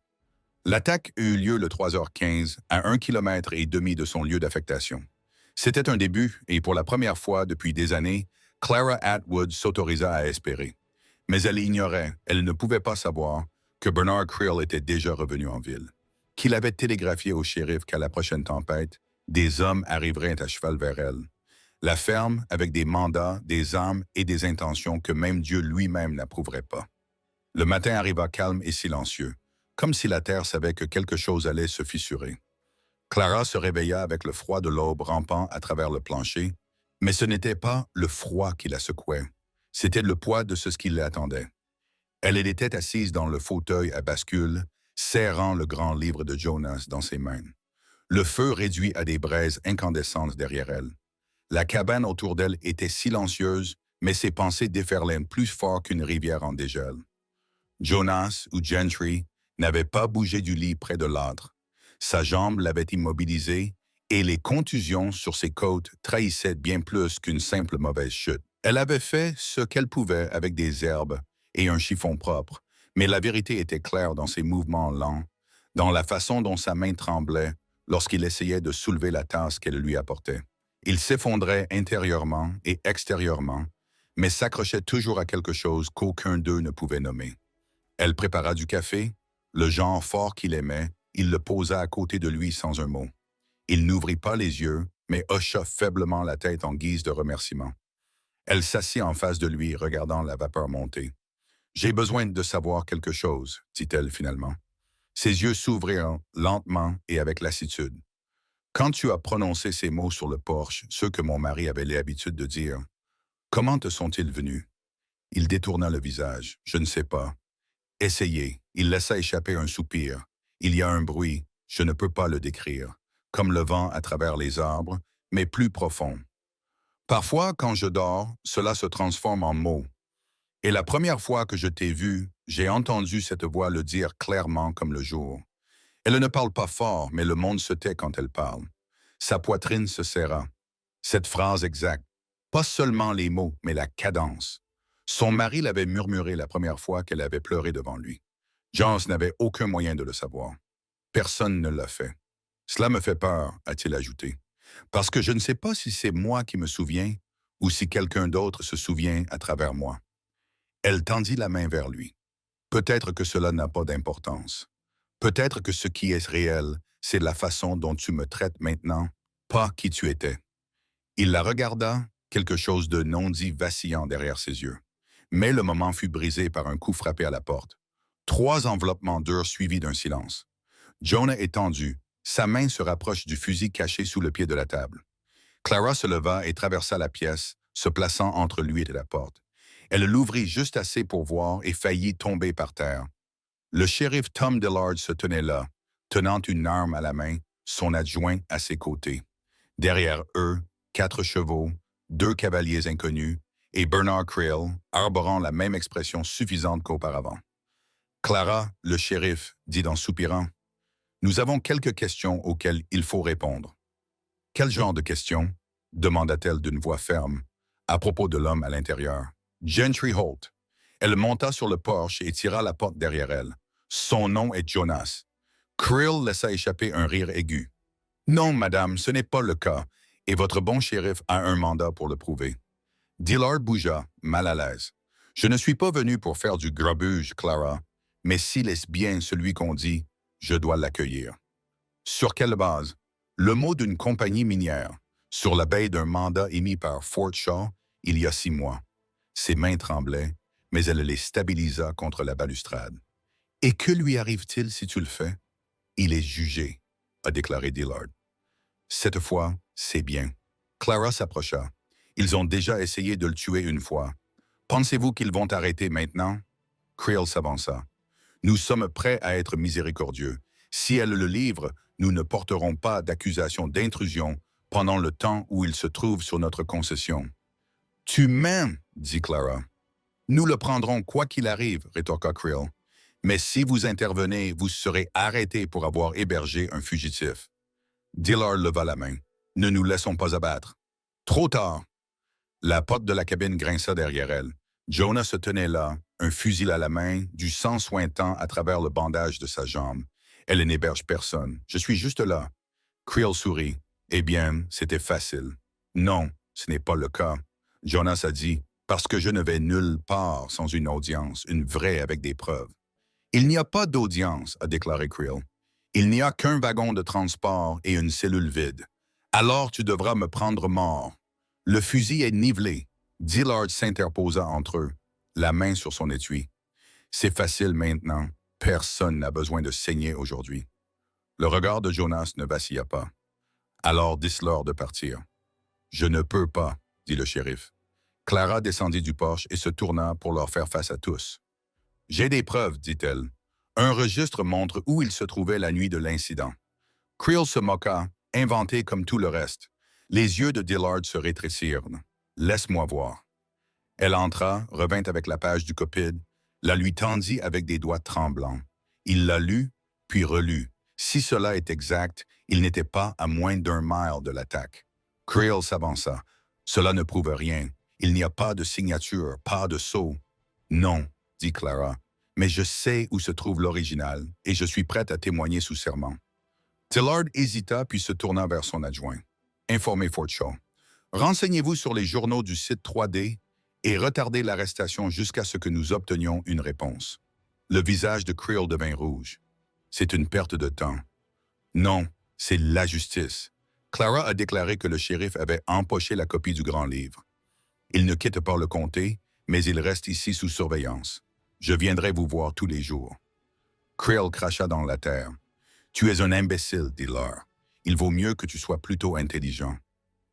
S1: L'attaque eut lieu le 3h15, à 1,5 km de son lieu d'affectation. C'était un début, et pour la première fois depuis des années, Clara Atwood s'autorisa à espérer. Mais elle ignorait, elle ne pouvait pas savoir, que Bernard Krill était déjà revenu en ville, qu'il avait télégraphié au shérif qu'à la prochaine tempête, des hommes arriveraient à cheval vers elle. La ferme avec des mandats, des armes et des intentions que même Dieu lui-même n'approuverait pas. Le matin arriva calme et silencieux, comme si la terre savait que quelque chose allait se fissurer. Clara se réveilla avec le froid de l'aube rampant à travers le plancher, mais ce n'était pas le froid qui la secouait, c'était le poids de ce qui l'attendait. Elle était assise dans le fauteuil à bascule, serrant le grand livre de Jonas dans ses mains. Le feu réduit à des braises incandescentes derrière elle. La cabane autour d'elle était silencieuse, mais ses pensées déferlaient plus fort qu'une rivière en dégel. Jonas ou Gentry n'avait pas bougé du lit près de l'âtre. Sa jambe l'avait immobilisé et les contusions sur ses côtes trahissaient bien plus qu'une simple mauvaise chute. Elle avait fait ce qu'elle pouvait avec des herbes et un chiffon propre, mais la vérité était claire dans ses mouvements lents, dans la façon dont sa main tremblait lorsqu'il essayait de soulever la tasse qu'elle lui apportait. Il s'effondrait intérieurement et extérieurement, mais s'accrochait toujours à quelque chose qu'aucun d'eux ne pouvait nommer. Elle prépara du café, le genre fort qu'il aimait, il le posa à côté de lui sans un mot. Il n'ouvrit pas les yeux, mais hocha faiblement la tête en guise de remerciement. Elle s'assit en face de lui, regardant la vapeur monter. « J'ai besoin de savoir quelque chose, » dit-elle finalement. Ses yeux s'ouvrirent lentement et avec lassitude. « Quand tu as prononcé ces mots sur le porche, ceux que mon mari avait l'habitude de dire, comment te sont-ils venus? » Il détourna le visage. « Je ne sais pas. » « Essayez. » Il laissa échapper un soupir. « Il y a un bruit, je ne peux pas le décrire, comme le vent à travers les arbres, mais plus profond. Parfois, quand je dors, cela se transforme en mots. Et la première fois que je t'ai vu, j'ai entendu cette voix le dire clairement comme le jour. Elle ne parle pas fort, mais le monde se tait quand elle parle. Sa poitrine se serra. Cette phrase exacte, pas seulement les mots, mais la cadence. Son mari l'avait murmuré la première fois qu'elle avait pleuré devant lui. Jones n'avait aucun moyen de le savoir. Personne ne l'a fait. Cela me fait peur, a-t-il ajouté, parce que je ne sais pas si c'est moi qui me souviens ou si quelqu'un d'autre se souvient à travers moi. Elle tendit la main vers lui. Peut-être que cela n'a pas d'importance. Peut-être que ce qui est réel, c'est la façon dont tu me traites maintenant, pas qui tu étais. Il la regarda, quelque chose de non-dit vacillant derrière ses yeux. Mais le moment fut brisé par un coup frappé à la porte. 3 enveloppements durs suivis d'un silence. Jonah est tendu. Sa main se rapproche du fusil caché sous le pied de la table. Clara se leva et traversa la pièce, se plaçant entre lui et la porte. Elle l'ouvrit juste assez pour voir et faillit tomber par terre. Le shérif Tom Dillard se tenait là, tenant une arme à la main, son adjoint à ses côtés. Derrière eux, 4 chevaux, 2 cavaliers inconnus et Bernard Creel, arborant la même expression suffisante qu'auparavant. Clara, le shérif, dit en soupirant, « Nous avons quelques questions auxquelles il faut répondre. » « Quel genre de questions ?» demanda-t-elle d'une voix ferme, à propos de l'homme à l'intérieur. « Gentry Holt. » Elle monta sur le porche et tira la porte derrière elle. Son nom est Jonas. Creel laissa échapper un rire aigu. « Non, madame, ce n'est pas le cas, et votre bon shérif a un mandat pour le prouver. » Dillard bougea, mal à l'aise. « Je ne suis pas venu pour faire du grabuge, Clara, mais s'il est bien celui qu'on dit, je dois l'accueillir. » Sur quelle base? Le mot d'une compagnie minière, sur la baie d'un mandat émis par Fort Shaw il y a 6 mois. Ses mains tremblaient, mais elle les stabilisa contre la balustrade. « Et que lui arrive-t-il si tu le fais? »« Il est jugé, » a déclaré Dillard. « Cette fois, c'est bien. » Clara s'approcha. « Ils ont déjà essayé de le tuer une fois. Pensez-vous qu'ils vont arrêter maintenant? » Creel s'avança. « Nous sommes prêts à être miséricordieux. Si elle le livre, nous ne porterons pas d'accusation d'intrusion pendant le temps où il se trouve sur notre concession. »« Tu mens, » dit Clara. « Nous le prendrons quoi qu'il arrive, » rétorqua Creel. « Mais si vous intervenez, vous serez arrêté pour avoir hébergé un fugitif. » Dillard leva la main. « Ne nous laissons pas abattre. » Trop tard. La porte de la cabine grinça derrière elle. Jonas se tenait là, un fusil à la main, du sang suintant à travers le bandage de sa jambe. « Elle n'héberge personne. Je suis juste là. » Creel sourit. « Eh bien, c'était facile. »« Non, ce n'est pas le cas. » Jonas a dit, « Parce que je ne vais nulle part sans une audience, une vraie avec des preuves. »« Il n'y a pas d'audience, » a déclaré Creel. « Il n'y a qu'un wagon de transport et une cellule vide. Alors tu devras me prendre mort. » Le fusil est nivelé. Dillard s'interposa entre eux, la main sur son étui. « C'est facile maintenant. Personne n'a besoin de saigner aujourd'hui. » Le regard de Jonas ne vacilla pas. « Alors dis-leur de partir. »« Je ne peux pas, » dit le shérif. Clara descendit du porche et se tourna pour leur faire face à tous. « J'ai des preuves, dit-elle. Un registre montre où il se trouvait la nuit de l'incident. » Creel se moqua, inventé comme tout le reste. Les yeux de Dillard se rétrécirent. « Laisse-moi voir. » Elle entra, revint avec la page du copide, la lui tendit avec des doigts tremblants. Il la lut, puis relut. Si cela est exact, il n'était pas à moins d'1 mile de l'attaque. Creel s'avança. « Cela ne prouve rien. Il n'y a pas de signature, pas de sceau. »« Non, » dit Clara, « mais je sais où se trouve l'original et je suis prête à témoigner sous serment. » Dillard hésita puis se tourna vers son adjoint. « Informez Fort Shaw. Renseignez-vous sur les journaux du site 3D et retardez l'arrestation jusqu'à ce que nous obtenions une réponse. » Le visage de Creel devint rouge. « C'est une perte de temps. »« Non, c'est la justice. » Clara a déclaré que le shérif avait empoché la copie du grand livre. « Il ne quitte pas le comté, mais il reste ici sous surveillance. Je viendrai vous voir tous les jours. » Creel cracha dans la terre. « Tu es un imbécile, Dillard. Il vaut mieux que tu sois plutôt intelligent. »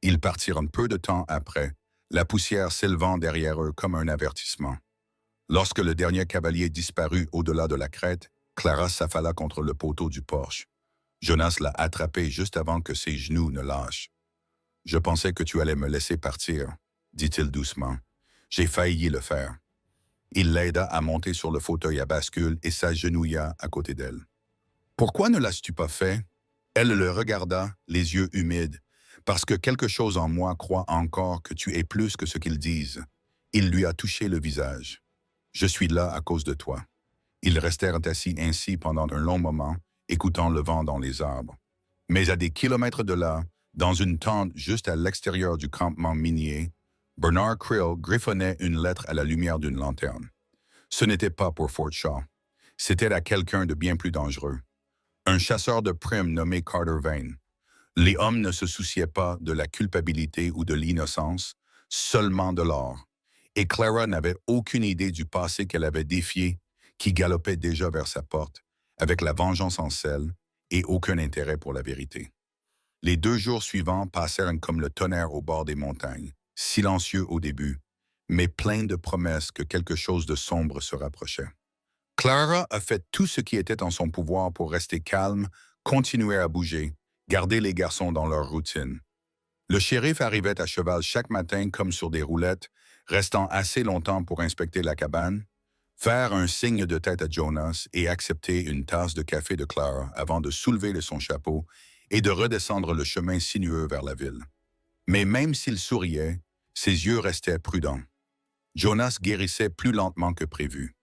S1: Ils partirent un peu de temps après, la poussière s'élevant derrière eux comme un avertissement. Lorsque le dernier cavalier disparut au-delà de la crête, Clara s'affala contre le poteau du porche. Jonas l'a attrapé juste avant que ses genoux ne lâchent. « Je pensais que tu allais me laisser partir, » dit-il doucement. « J'ai failli le faire. » Il l'aida à monter sur le fauteuil à bascule et s'agenouilla à côté d'elle. « Pourquoi ne l'as-tu pas fait? » Elle le regarda, les yeux humides. « Parce que quelque chose en moi croit encore que tu es plus que ce qu'ils disent. » Il lui a touché le visage. « Je suis là à cause de toi. » Ils restèrent assis ainsi pendant un long moment, écoutant le vent dans les arbres. Mais à des kilomètres de là, dans une tente juste à l'extérieur du campement minier, Bernard Creel griffonnait une lettre à la lumière d'une lanterne. Ce n'était pas pour Fort Shaw. C'était à quelqu'un de bien plus dangereux. Un chasseur de primes nommé Carter Vane. Les hommes ne se souciaient pas de la culpabilité ou de l'innocence, seulement de l'or. Et Clara n'avait aucune idée du passé qu'elle avait défié, qui galopait déjà vers sa porte, avec la vengeance en selle et aucun intérêt pour la vérité. Les 2 jours suivants passèrent comme le tonnerre au bord des montagnes, silencieux au début, mais plein de promesses que quelque chose de sombre se rapprochait. Clara a fait tout ce qui était en son pouvoir pour rester calme, continuer à bouger, garder les garçons dans leur routine. Le shérif arrivait à cheval chaque matin comme sur des roulettes, restant assez longtemps pour inspecter la cabane, faire un signe de tête à Jonas et accepter une tasse de café de Clara avant de soulever son chapeau et de redescendre le chemin sinueux vers la ville. Mais même s'il souriait, ses yeux restaient prudents. Jonas guérissait plus lentement que prévu.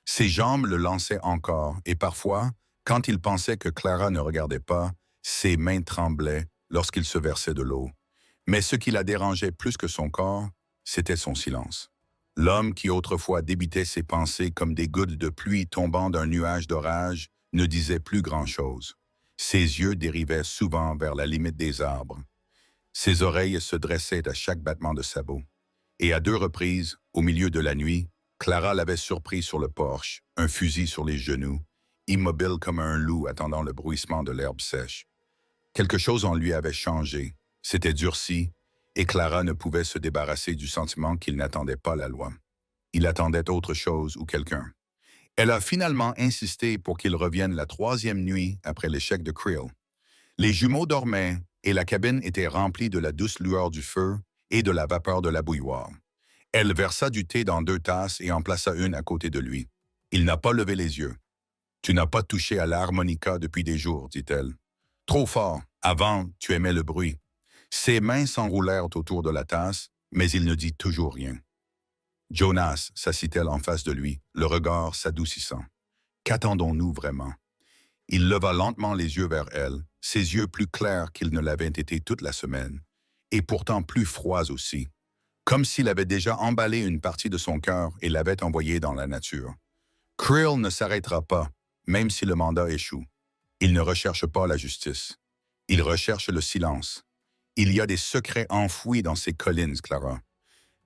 S1: Ses jambes le lançaient encore et parfois, quand il pensait que Clara ne regardait pas, ses mains tremblaient lorsqu'il se versait de l'eau. Mais ce qui la dérangeait plus que son corps, c'était son silence. L'homme qui autrefois débitait ses pensées comme des gouttes de pluie tombant d'un nuage d'orage ne disait plus grand-chose. Ses yeux dérivaient souvent vers la limite des arbres. Ses oreilles se dressaient à chaque battement de sabot. Et à 2 reprises, au milieu de la nuit, Clara l'avait surpris sur le porche, un fusil sur les genoux, immobile comme un loup attendant le bruissement de l'herbe sèche. Quelque chose en lui avait changé, s'était durci, et Clara ne pouvait se débarrasser du sentiment qu'il n'attendait pas la loi. Il attendait autre chose ou quelqu'un. Elle a finalement insisté pour qu'il revienne la 3e nuit après l'échec de Creel. Les jumeaux dormaient et la cabine était remplie de la douce lueur du feu et de la vapeur de la bouilloire. Elle versa du thé dans 2 tasses et en plaça une à côté de lui. Il n'a pas levé les yeux. « Tu n'as pas touché à l'harmonica depuis des jours, dit-elle. Trop fort. Avant, tu aimais le bruit. » Ses mains s'enroulèrent autour de la tasse, mais il ne dit toujours rien. Jonas, s'assit-elle en face de lui, le regard s'adoucissant. Qu'attendons-nous vraiment? Il leva lentement les yeux vers elle, ses yeux plus clairs qu'ils ne l'avaient été toute la semaine, et pourtant plus froids aussi, comme s'il avait déjà emballé une partie de son cœur et l'avait envoyé dans la nature. Creel ne s'arrêtera pas, même si le mandat échoue. Il ne recherche pas la justice. Il recherche le silence. Il y a des secrets enfouis dans ces collines, Clara.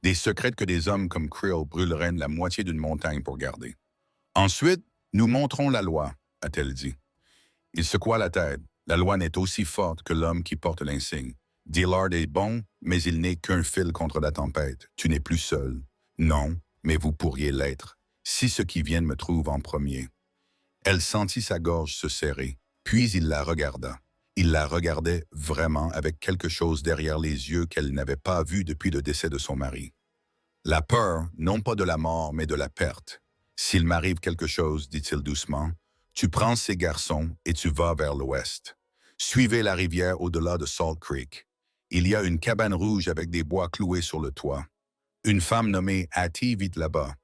S1: Des secrets que des hommes comme Creel brûleraient la moitié d'une montagne pour garder. Ensuite, nous montrons la loi, a-t-elle dit. Il secoua la tête. La loi n'est aussi forte que l'homme qui porte l'insigne. Dillard est bon, mais il n'est qu'un fil contre la tempête. Tu n'es plus seul. Non, mais vous pourriez l'être, si ce qui vient me trouve en premier. Elle sentit sa gorge se serrer, puis il la regarda. Il la regardait vraiment avec quelque chose derrière les yeux qu'elle n'avait pas vu depuis le décès de son mari. La peur, non pas de la mort, mais de la perte. S'il m'arrive quelque chose, dit-il doucement, tu prends ces garçons et tu vas vers l'ouest. Suivez la rivière au-delà de Salt Creek. Il y a une cabane rouge avec des bois cloués sur le toit. Une femme nommée Hattie vit là-bas.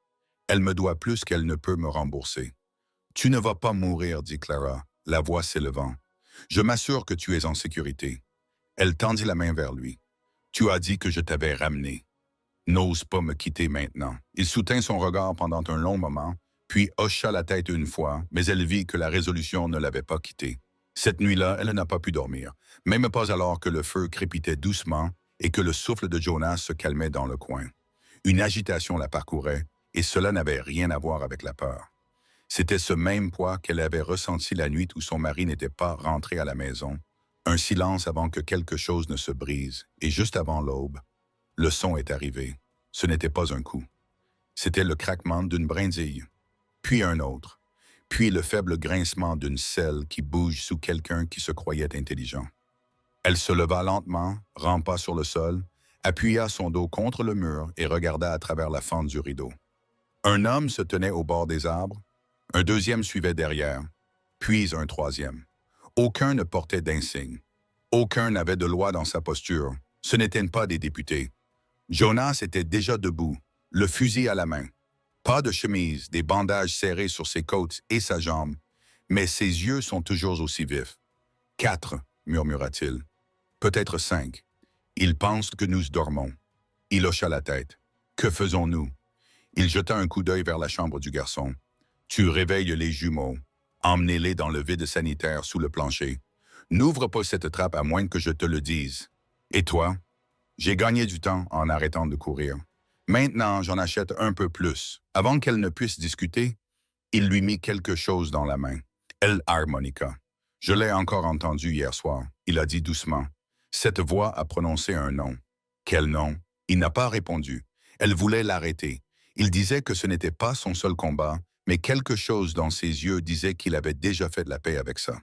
S1: Elle me doit plus qu'elle ne peut me rembourser. Tu ne vas pas mourir, dit Clara, la voix s'élevant. Je m'assure que tu es en sécurité. Elle tendit la main vers lui. Tu as dit que je t'avais ramené. N'ose pas me quitter maintenant. Il soutint son regard pendant un long moment, puis hocha la tête une fois, mais elle vit que la résolution ne l'avait pas quitté. Cette nuit-là, elle n'a pas pu dormir, même pas alors que le feu crépitait doucement et que le souffle de Jonas se calmait dans le coin. Une agitation la parcourait, et cela n'avait rien à voir avec la peur. C'était ce même poids qu'elle avait ressenti la nuit où son mari n'était pas rentré à la maison, un silence avant que quelque chose ne se brise, et juste avant l'aube, le son est arrivé. Ce n'était pas un coup. C'était le craquement d'une brindille, puis un autre, puis le faible grincement d'une selle qui bouge sous quelqu'un qui se croyait intelligent. Elle se leva lentement, rampa sur le sol, appuya son dos contre le mur et regarda à travers la fente du rideau. Un homme se tenait au bord des arbres, un deuxième suivait derrière, puis un troisième. Aucun ne portait d'insigne. Aucun n'avait de loi dans sa posture. Ce n'étaient pas des députés. Jonas était déjà debout, le fusil à la main. Pas de chemise, des bandages serrés sur ses côtes et sa jambe, mais ses yeux sont toujours aussi vifs. « 4, murmura-t-il. Peut-être 5. Il pense que nous dormons. Il hocha la tête. Que faisons-nous? Il jeta un coup d'œil vers la chambre du garçon. Tu réveilles les jumeaux. Emmenez-les dans le vide sanitaire sous le plancher. N'ouvre pas cette trappe à moins que je te le dise. Et toi? J'ai gagné du temps en arrêtant de courir. Maintenant, j'en achète un peu plus. Avant qu'elle ne puisse discuter, il lui mit quelque chose dans la main. El harmonica. Je l'ai encore entendu hier soir. Il a dit doucement. Cette voix a prononcé un nom. Quel nom? Il n'a pas répondu. Elle voulait l'arrêter. Il disait que ce n'était pas son seul combat, mais quelque chose dans ses yeux disait qu'il avait déjà fait de la paix avec ça.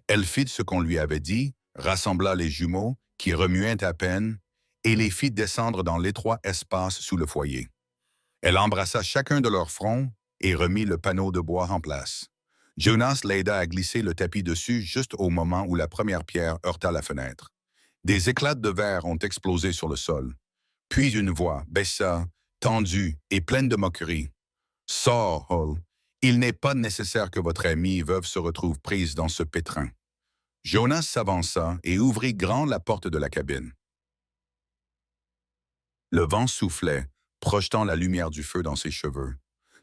S1: Elle fit ce qu'on lui avait dit, rassembla les jumeaux, qui remuaient à peine, et les fit descendre dans l'étroit espace sous le foyer. Elle embrassa chacun de leurs fronts et remit le panneau de bois en place. Jonas l'aida à glisser le tapis dessus juste au moment où la première pierre heurta la fenêtre. Des éclats de verre ont explosé sur le sol. Puis une voix baissa, tendue et pleine de moquerie. Sors, Hull. Il n'est pas nécessaire que votre amie veuve se retrouve prise dans ce pétrin. Jonas s'avança et ouvrit grand la porte de la cabine. Le vent soufflait, projetant la lumière du feu dans ses cheveux.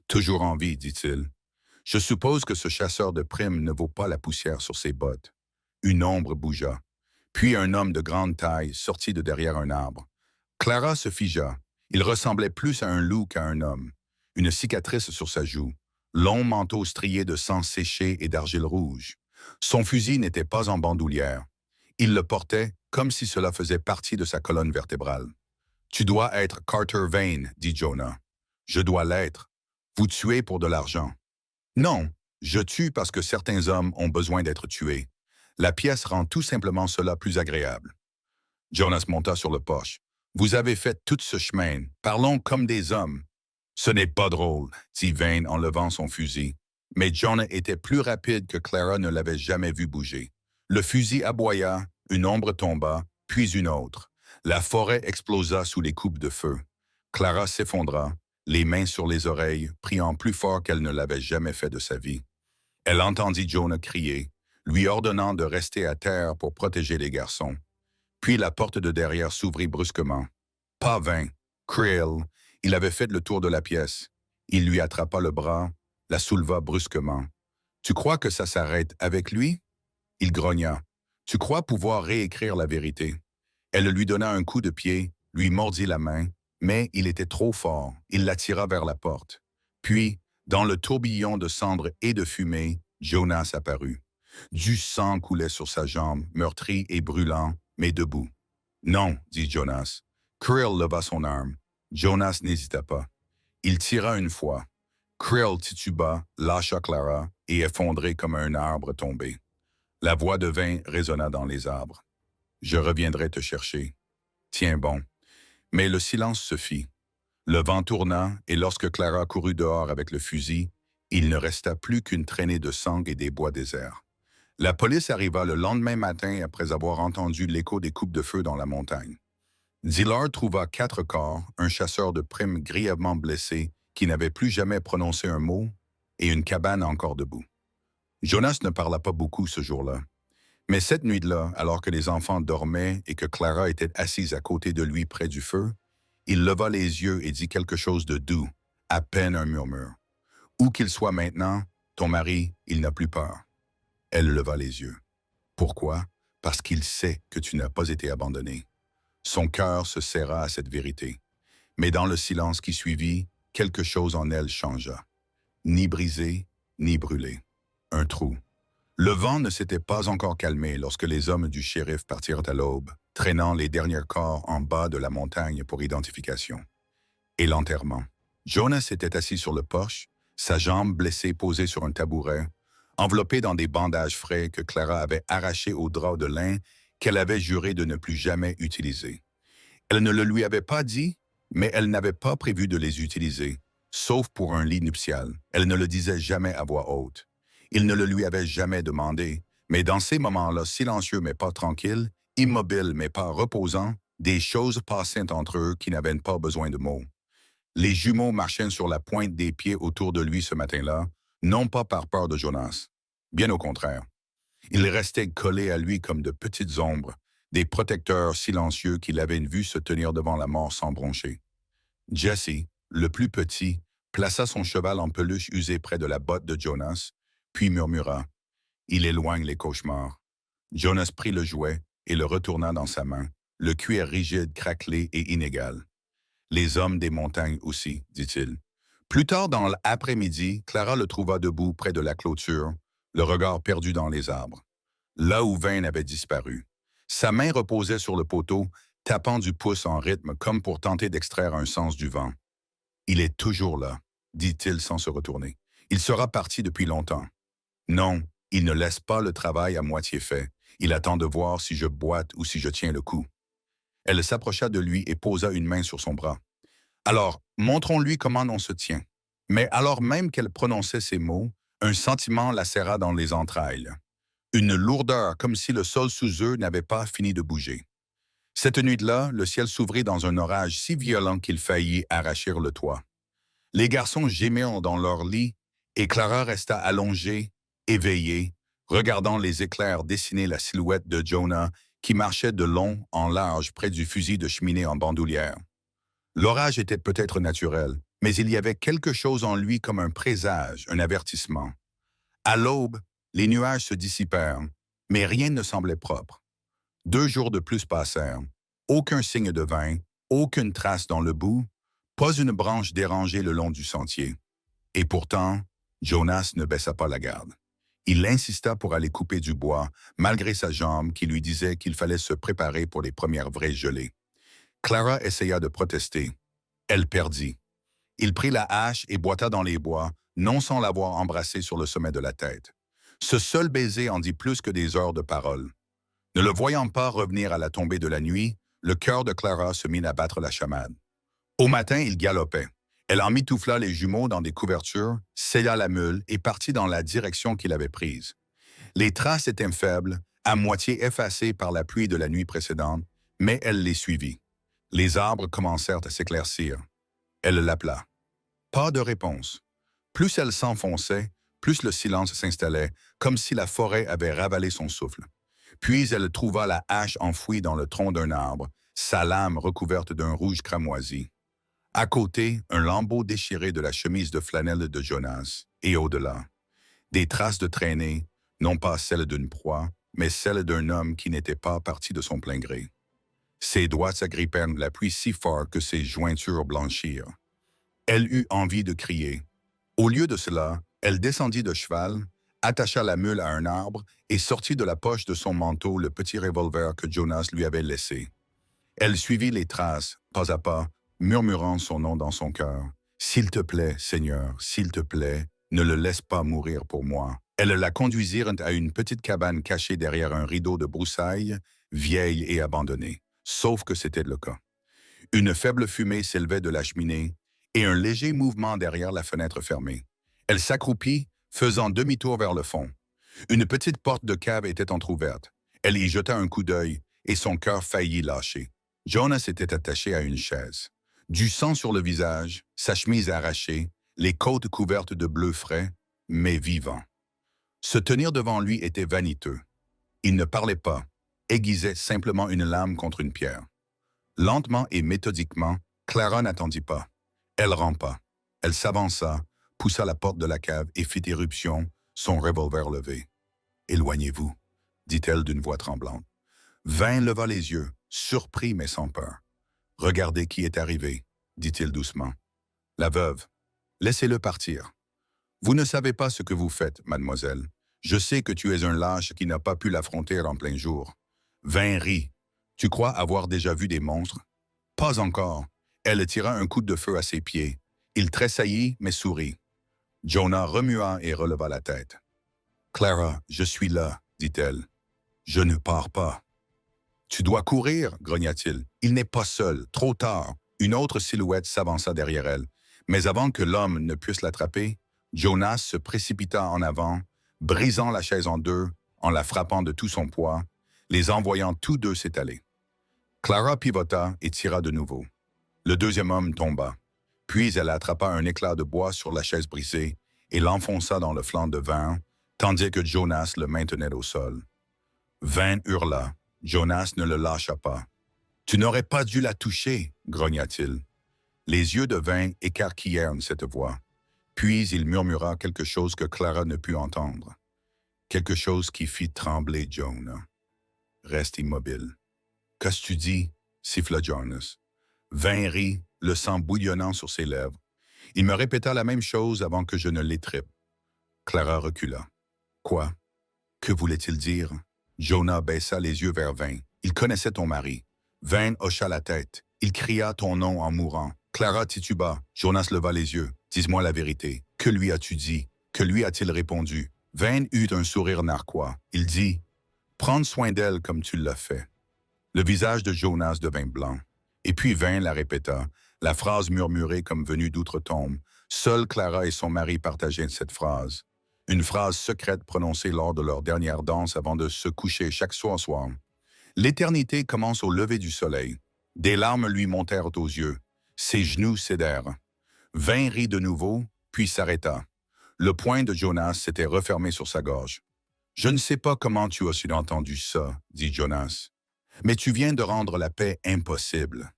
S1: Toujours en vie, dit-il. Je suppose que ce chasseur de primes ne vaut pas la poussière sur ses bottes. Une ombre bougea. Puis un homme de grande taille sortit de derrière un arbre. Clara se figea. Il ressemblait plus à un loup qu'à un homme. Une cicatrice sur sa joue. Long manteau strié de sang séché et d'argile rouge. Son fusil n'était pas en bandoulière. Il le portait comme si cela faisait partie de sa colonne vertébrale. « Tu dois être Carter Vane, dit Jonah. « Je dois l'être. Vous tuez pour de l'argent. » « Non, je tue parce que certains hommes ont besoin d'être tués. La pièce rend tout simplement cela plus agréable. » Jonas monta sur le porche. « Vous avez fait tout ce chemin. Parlons comme des hommes. » « Ce n'est pas drôle, dit Vane en levant son fusil. Mais Jonah était plus rapide que Clara ne l'avait jamais vu bouger. Le fusil aboya, une ombre tomba, puis une autre. La forêt explosa sous les coupes de feu. Clara s'effondra, les mains sur les oreilles, priant plus fort qu'elle ne l'avait jamais fait de sa vie. Elle entendit Jonah crier, lui ordonnant de rester à terre pour protéger les garçons. Puis la porte de derrière s'ouvrit brusquement. Pas Vane, Creel. Il avait fait le tour de la pièce. Il lui attrapa le bras, la souleva brusquement. « Tu crois que ça s'arrête avec lui? » Il grogna. « Tu crois pouvoir réécrire la vérité? » Elle lui donna un coup de pied, lui mordit la main, mais il était trop fort. Il l'attira vers la porte. Puis, dans le tourbillon de cendres et de fumée, Jonas apparut. Du sang coulait sur sa jambe, meurtri et brûlant, mais debout. « Non, dit Jonas. » Creel leva son arme. Jonas n'hésita pas. Il tira une fois. Creel tituba, lâcha Clara et effondré comme un arbre tombé. La voix de Vane résonna dans les arbres. « Je reviendrai te chercher. » « Tiens bon. » Mais le silence se fit. Le vent tourna et lorsque Clara courut dehors avec le fusil, il ne resta plus qu'une traînée de sang et des bois déserts. La police arriva le lendemain matin après avoir entendu l'écho des coupes de feu dans la montagne. Dillard trouva 4 corps, un chasseur de primes grièvement blessé qui n'avait plus jamais prononcé un mot, et une cabane encore debout. Jonas ne parla pas beaucoup ce jour-là. Mais cette nuit-là, alors que les enfants dormaient et que Clara était assise à côté de lui près du feu, il leva les yeux et dit quelque chose de doux, à peine un murmure. « Où qu'il soit maintenant, ton mari, il n'a plus peur. » Elle leva les yeux. « Pourquoi? Parce qu'il sait que tu n'as pas été abandonné. » Son cœur se serra à cette vérité. Mais dans le silence qui suivit, quelque chose en elle changea. Ni brisé, ni brûlé. Un trou. Le vent ne s'était pas encore calmé lorsque les hommes du shérif partirent à l'aube, traînant les derniers corps en bas de la montagne pour identification. Et l'enterrement. Jonas était assis sur le porche, sa jambe blessée posée sur un tabouret, enveloppée dans des bandages frais que Clara avait arrachés au drap de lin qu'elle avait juré de ne plus jamais utiliser. Elle ne le lui avait pas dit, mais elle n'avait pas prévu de les utiliser, sauf pour un lit nuptial. Elle ne le disait jamais à voix haute. Il ne le lui avait jamais demandé, mais dans ces moments-là, silencieux mais pas tranquilles, immobiles mais pas reposants, des choses passaient entre eux qui n'avaient pas besoin de mots. Les jumeaux marchaient sur la pointe des pieds autour de lui ce matin-là, non pas par peur de Jonas, bien au contraire. Ils restaient collés à lui comme de petites ombres, des protecteurs silencieux qui l'avaient vu se tenir devant la mort sans broncher. Jesse, le plus petit, plaça son cheval en peluche usé près de la botte de Jonas, puis murmura « Il éloigne les cauchemars. » Jonas prit le jouet et le retourna dans sa main, le cuir rigide, craquelé et inégal. « Les hommes des montagnes aussi, dit-il. » Plus tard dans l'après-midi, Clara le trouva debout près de la clôture, le regard perdu dans les arbres, là où Vane avait disparu. Sa main reposait sur le poteau, tapant du pouce en rythme comme pour tenter d'extraire un sens du vent. Il est toujours là, dit-il sans se retourner. Il sera parti depuis longtemps. Non, il ne laisse pas le travail à moitié fait. Il attend de voir si je boite ou si je tiens le coup. Elle s'approcha de lui et posa une main sur son bras. Alors, montrons-lui comment on se tient. Mais alors même qu'elle prononçait ces mots, un sentiment la serra dans les entrailles. Une lourdeur comme si le sol sous eux n'avait pas fini de bouger. Cette nuit-là, le ciel s'ouvrit dans un orage si violent qu'il faillit arracher le toit. Les garçons gémirent dans leur lit et Clara resta allongée, éveillée, regardant les éclairs dessiner la silhouette de Jonah qui marchait de long en large près du fusil de cheminée en bandoulière. L'orage était peut-être naturel, mais il y avait quelque chose en lui comme un présage, un avertissement. À l'aube, les nuages se dissipèrent, mais rien ne semblait propre. 2 jours de plus passèrent. Aucun signe de vin, aucune trace dans le bout, pas une branche dérangée le long du sentier. Et pourtant, Jonas ne baissa pas la garde. Il insista pour aller couper du bois, malgré sa jambe qui lui disait qu'il fallait se préparer pour les premières vraies gelées. Clara essaya de protester. Elle perdit. Il prit la hache et boita dans les bois, non sans l'avoir embrassée sur le sommet de la tête. Ce seul baiser en dit plus que des heures de parole. Ne le voyant pas revenir à la tombée de la nuit, le cœur de Clara se mit à battre la chamade. Au matin, il galopait. Elle emmitoufla les jumeaux dans des couvertures, sella la mule et partit dans la direction qu'il avait prise. Les traces étaient faibles, à moitié effacées par la pluie de la nuit précédente, mais elle les suivit. Les arbres commencèrent à s'éclaircir. Elle l'appela. Pas de réponse. Plus elle s'enfonçait, plus le silence s'installait, comme si la forêt avait ravalé son souffle. Puis elle trouva la hache enfouie dans le tronc d'un arbre, sa lame recouverte d'un rouge cramoisi. À côté, un lambeau déchiré de la chemise de flanelle de Jonas, et au-delà, des traces de traînée, non pas celles d'une proie, mais celles d'un homme qui n'était pas parti de son plein gré. Ses doigts s'agrippèrent la pluie si fort que ses jointures blanchirent. Elle eut envie de crier. Au lieu de cela, elle descendit de cheval, attacha la mule à un arbre et sortit de la poche de son manteau le petit revolver que Jonas lui avait laissé. Elle suivit les traces, pas à pas, murmurant son nom dans son cœur. « S'il te plaît, Seigneur, s'il te plaît, ne le laisse pas mourir pour moi. » Elles la conduisirent à une petite cabane cachée derrière un rideau de broussailles, vieille et abandonnée, sauf que c'était le cas. Une faible fumée s'élevait de la cheminée et un léger mouvement derrière la fenêtre fermée. Elle s'accroupit, faisant demi-tour vers le fond. Une petite porte de cave était entr'ouverte. Elle y jeta un coup d'œil et son cœur faillit lâcher. Jonas était attaché à une chaise. Du sang sur le visage, sa chemise arrachée, les côtes couvertes de bleu frais, mais vivant. Se tenir devant lui était vaniteux. Il ne parlait pas, aiguisait simplement une lame contre une pierre. Lentement et méthodiquement, Clara n'attendit pas. Elle rampa. Elle s'avança, poussa la porte de la cave et fit éruption, son revolver levé. « Éloignez-vous, dit-elle d'une voix tremblante. Vin leva les yeux, surpris mais sans peur. « Regardez qui est arrivé, dit-il doucement. La veuve. Laissez-le partir. Vous ne savez pas ce que vous faites, mademoiselle. Je sais que tu es un lâche qui n'a pas pu l'affronter en plein jour. Vin rit. Tu crois avoir déjà vu des monstres? Pas encore. Elle tira un coup de feu à ses pieds. Il tressaillit, mais sourit. Jonah remua et releva la tête. « Clara, je suis là, dit-elle. Je ne pars pas. » « Tu dois courir, grogna-t-il. Il n'est pas seul, trop tard. » Une autre silhouette s'avança derrière elle. Mais avant que l'homme ne puisse l'attraper, Jonas se précipita en avant, brisant la chaise en deux, en la frappant de tout son poids, les envoyant tous deux s'étaler. Clara pivota et tira de nouveau. Le deuxième homme tomba. Puis elle attrapa un éclat de bois sur la chaise brisée et l'enfonça dans le flanc de Vin, tandis que Jonas le maintenait au sol. Vin hurla. Jonas ne le lâcha pas. « Tu n'aurais pas dû la toucher, grogna-t-il. Les yeux de Vin écarquillèrent cette voix. Puis il murmura quelque chose que Clara ne put entendre. Quelque chose qui fit trembler Jonah. « Reste immobile. »« Qu'est-ce que tu dis? » siffla Jonas. Vin rit, le sang bouillonnant sur ses lèvres. Il me répéta la même chose avant que je ne l'étripe. Clara recula. « Quoi? Que voulait-il dire? » Jonah baissa les yeux vers Vin. Il connaissait ton mari. Vane hocha la tête. Il cria ton nom en mourant. Clara tituba. Jonas leva les yeux. Dis-moi la vérité. Que lui as-tu dit? Que lui a-t-il répondu? Vane eut un sourire narquois. Il dit, prendre soin d'elle comme tu l'as fait. Le visage de Jonas devint blanc. Et puis Vane la répéta, la phrase murmurée comme venue d'outre-tombe. Seuls Clara et son mari partageaient cette phrase. Une phrase secrète prononcée lors de leur dernière danse avant de se coucher chaque soir. L'éternité commence au lever du soleil. Des larmes lui montèrent aux yeux. Ses genoux cédèrent. Vane rit de nouveau, puis s'arrêta. Le poing de Jonas s'était refermé sur sa gorge. « Je ne sais pas comment tu as su entendu ça, » dit Jonas. « Mais tu viens de rendre la paix impossible. »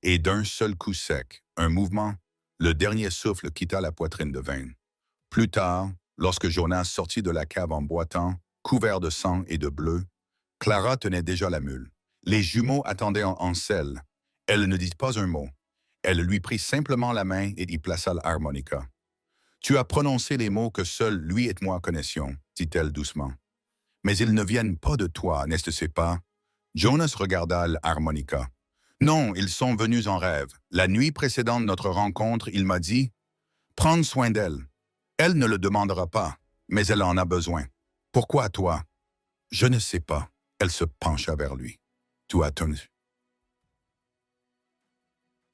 S1: Et d'un seul coup sec, un mouvement, le dernier souffle quitta la poitrine de Vane. Plus tard, lorsque Jonas sortit de la cave en boitant, couvert de sang et de bleu, Clara tenait déjà la mule. Les jumeaux attendaient en selle. Elle ne dit pas un mot. Elle lui prit simplement la main et y plaça l'harmonica. « Tu as prononcé les mots que seuls lui et moi connaissions, » dit-elle doucement. « Mais ils ne viennent pas de toi, n'est-ce pas? » Jonas regarda l'harmonica. « Non, ils sont venus en rêve. La nuit précédente notre rencontre, il m'a dit « Prendre soin d'elle. Elle ne le demandera pas, mais elle en a besoin. Pourquoi toi? » « Je ne sais pas. » Elle se pencha vers lui. « Tu as tenu. »«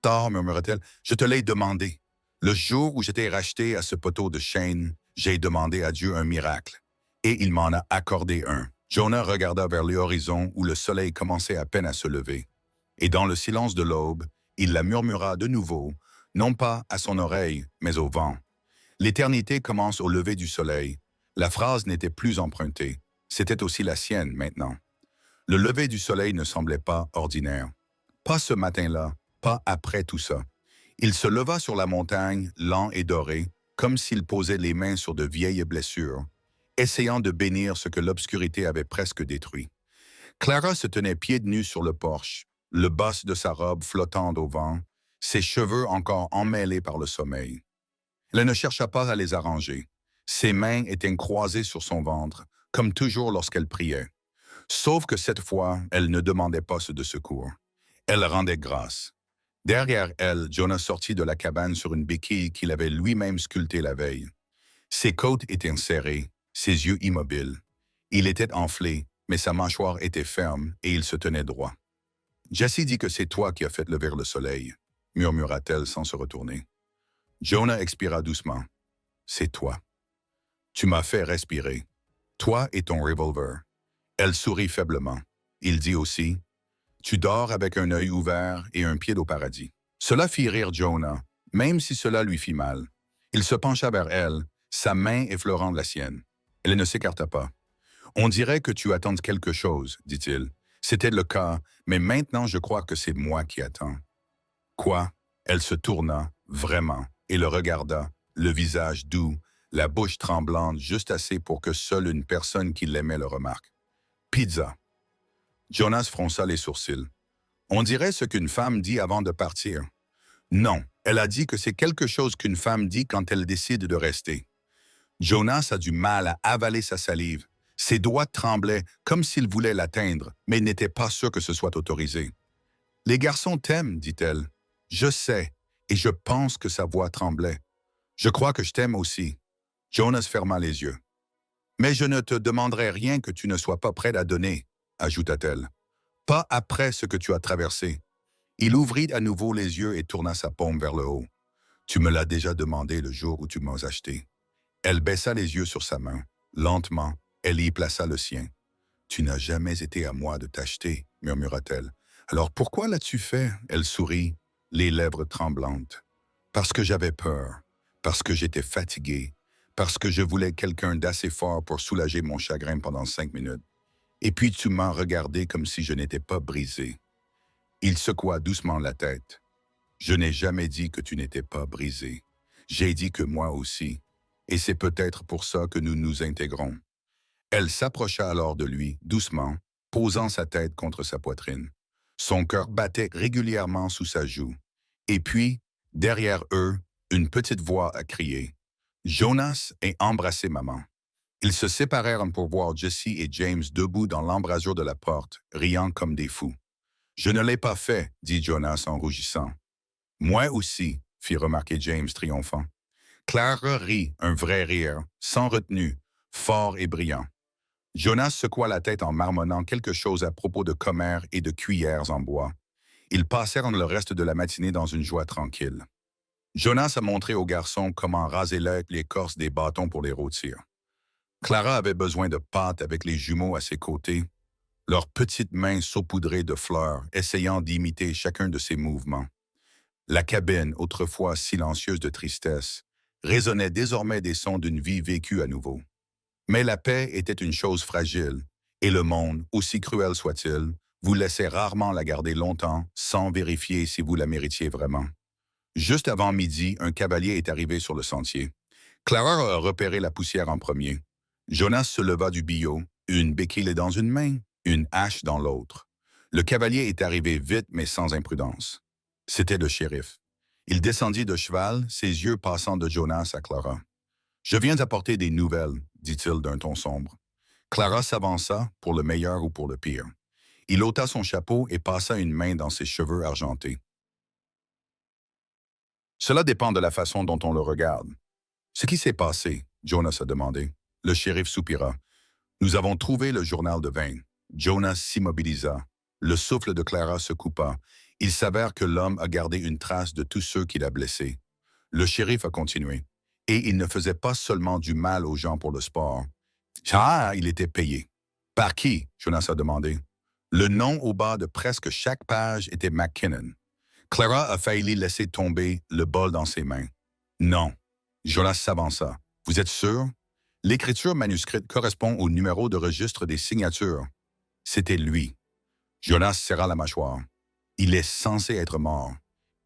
S1: Tard, murmura-t-elle, je te l'ai demandé. Le jour où j'étais racheté à ce poteau de chêne, j'ai demandé à Dieu un miracle. Et il m'en a accordé un. » Jonah regarda vers l'horizon où le soleil commençait à peine à se lever. Et dans le silence de l'aube, il la murmura de nouveau, non pas à son oreille, mais au vent. L'éternité commence au lever du soleil. La phrase n'était plus empruntée. C'était aussi la sienne maintenant. Le lever du soleil ne semblait pas ordinaire. Pas ce matin-là, pas après tout ça. Il se leva sur la montagne, lent et doré, comme s'il posait les mains sur de vieilles blessures, essayant de bénir ce que l'obscurité avait presque détruit. Clara se tenait pieds nus sur le porche, le boss de sa robe flottant au vent, ses cheveux encore emmêlés par le sommeil. Elle ne chercha pas à les arranger. Ses mains étaient croisées sur son ventre, comme toujours lorsqu'elle priait. Sauf que cette fois, elle ne demandait pas ce de secours. Elle rendait grâce. Derrière elle, Jonah sortit de la cabane sur une béquille qu'il avait lui-même sculptée la veille. Ses côtes étaient serrées, ses yeux immobiles. Il était enflé, mais sa mâchoire était ferme et il se tenait droit. « Jessie dit que c'est toi qui as fait lever le soleil, » murmura-t-elle sans se retourner. Jonah expira doucement. « C'est toi. Tu m'as fait respirer. Toi et ton revolver. » Elle sourit faiblement. Il dit aussi, « Tu dors avec un œil ouvert et un pied au paradis. » Cela fit rire Jonah, même si cela lui fit mal. Il se pencha vers elle, sa main effleurant la sienne. Elle ne s'écarta pas. « On dirait que tu attends quelque chose, » dit-il. C'était le cas, mais maintenant je crois que c'est moi qui attends. Quoi? Elle se tourna, vraiment, et le regarda, le visage doux, la bouche tremblante juste assez pour que seule une personne qui l'aimait le remarque. Pizza. Jonas fronça les sourcils. On dirait ce qu'une femme dit avant de partir. Non, elle a dit que c'est quelque chose qu'une femme dit quand elle décide de rester. Jonas a du mal à avaler sa salive. Ses doigts tremblaient comme s'il voulait l'atteindre, mais il n'était pas sûr que ce soit autorisé. « Les garçons t'aiment, dit-elle. Je sais, et je pense que sa voix tremblait. Je crois que je t'aime aussi. Jonas ferma les yeux. « Mais je ne te demanderai rien que tu ne sois pas prêt à donner, » ajouta-t-elle. « Pas après ce que tu as traversé. » Il ouvrit à nouveau les yeux et tourna sa paume vers le haut. « Tu me l'as déjà demandé le jour où tu m'as acheté. » Elle baissa les yeux sur sa main. Lentement, elle y plaça le sien. « Tu n'as jamais été à moi de t'acheter, » murmura-t-elle. « Alors pourquoi l'as-tu fait ?» Elle sourit, les lèvres tremblantes. « Parce que j'avais peur, parce que j'étais fatigué, parce que je voulais quelqu'un d'assez fort pour soulager mon chagrin pendant 5 minutes. Et puis tu m'as regardé comme si je n'étais pas brisé. » Il secoua doucement la tête. « Je n'ai jamais dit que tu n'étais pas brisé. J'ai dit que moi aussi. Et c'est peut-être pour ça que nous nous intégrons. » Elle s'approcha alors de lui, doucement, posant sa tête contre sa poitrine. Son cœur battait régulièrement sous sa joue. Et puis, derrière eux, une petite voix a crié. « Jonas ait embrassé maman. » Ils se séparèrent pour voir Jessie et James debout dans l'embrasure de la porte, riant comme des fous. Je ne l'ai pas fait, dit Jonas en rougissant. Moi aussi, fit remarquer James triomphant. Clara rit, un vrai rire, sans retenue, fort et brillant. Jonas secoua la tête en marmonnant quelque chose à propos de commères et de cuillères en bois. Ils passèrent le reste de la matinée dans une joie tranquille. Jonas a montré aux garçons comment raser l'écorce des bâtons pour les rôtir. Clara avait besoin de pâte avec les jumeaux à ses côtés, leurs petites mains saupoudrées de fleurs, essayant d'imiter chacun de ses mouvements. La cabine, autrefois silencieuse de tristesse, résonnait désormais des sons d'une vie vécue à nouveau. Mais la paix était une chose fragile, et le monde, aussi cruel soit-il, vous laissait rarement la garder longtemps sans vérifier si vous la méritiez vraiment. Juste avant midi, un cavalier est arrivé sur le sentier. Clara a repéré la poussière en premier. Jonas se leva du billot, une béquille dans une main, une hache dans l'autre. Le cavalier est arrivé vite mais sans imprudence. C'était le shérif. Il descendit de cheval, ses yeux passant de Jonas à Clara. « Je viens apporter des nouvelles, dit-il d'un ton sombre. Clara s'avança, pour le meilleur ou pour le pire. Il ôta son chapeau et passa une main dans ses cheveux argentés. Cela dépend de la façon dont on le regarde. Ce qui s'est passé, Jonas a demandé. Le shérif soupira. Nous avons trouvé le journal de Vane. Jonas s'immobilisa. Le souffle de Clara se coupa. Il s'avère que l'homme a gardé une trace de tous ceux qu'il a blessés. Le shérif a continué. Et il ne faisait pas seulement du mal aux gens pour le sport. Ah, il était payé. Par qui? Jonas a demandé. Le nom au bas de presque chaque page était McKinnon. Clara a failli laisser tomber le bol dans ses mains. Non. Jonas s'avança. Vous êtes sûr? L'écriture manuscrite correspond au numéro de registre des signatures. C'était lui. Jonas serra la mâchoire. Il est censé être mort.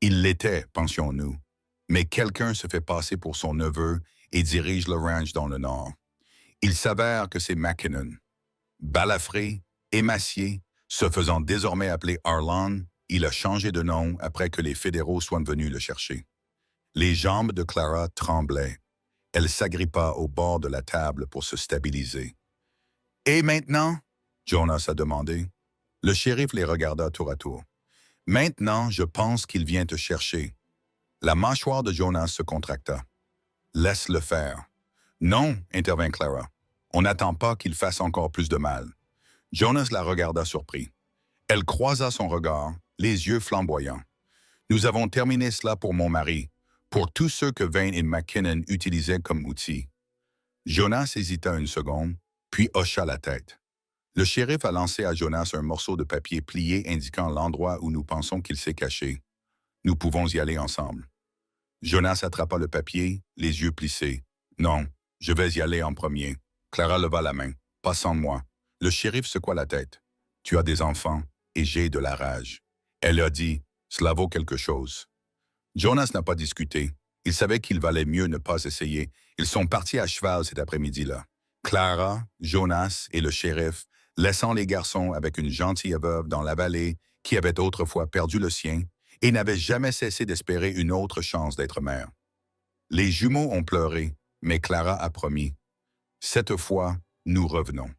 S1: Il l'était, pensions-nous. Mais quelqu'un se fait passer pour son neveu et dirige le ranch dans le nord. Il s'avère que c'est McKinnon. Balafré, émacié, se faisant désormais appeler Arlon, il a changé de nom après que les fédéraux soient venus le chercher. Les jambes de Clara tremblaient. Elle s'agrippa au bord de la table pour se stabiliser. « Et maintenant? » Jonas a demandé. Le shérif les regarda tour à tour. « Maintenant, je pense qu'il vient te chercher. » La mâchoire de Jonas se contracta. « Laisse-le faire. »« Non, » intervint Clara. « On n'attend pas qu'il fasse encore plus de mal. » Jonas la regarda surpris. Elle croisa son regard, les yeux flamboyants. « Nous avons terminé cela pour mon mari, pour tous ceux que Vane et McKinnon utilisaient comme outils. » Jonas hésita une seconde, puis hocha la tête. Le shérif a lancé à Jonas un morceau de papier plié indiquant l'endroit où nous pensons qu'il s'est caché. Nous pouvons y aller ensemble. Jonas attrapa le papier, les yeux plissés. « Non, je vais y aller en premier. » Clara leva la main. « Pas sans moi. » Le shérif secoua la tête. « Tu as des enfants, et j'ai de la rage. » Elle a dit, « Cela vaut quelque chose. » Jonas n'a pas discuté. Il savait qu'il valait mieux ne pas essayer. Ils sont partis à cheval cet après-midi-là. Clara, Jonas et le shérif, laissant les garçons avec une gentille veuve dans la vallée qui avait autrefois perdu le sien et n'avait jamais cessé d'espérer une autre chance d'être mère. Les jumeaux ont pleuré, mais Clara a promis. « Cette fois, nous revenons. »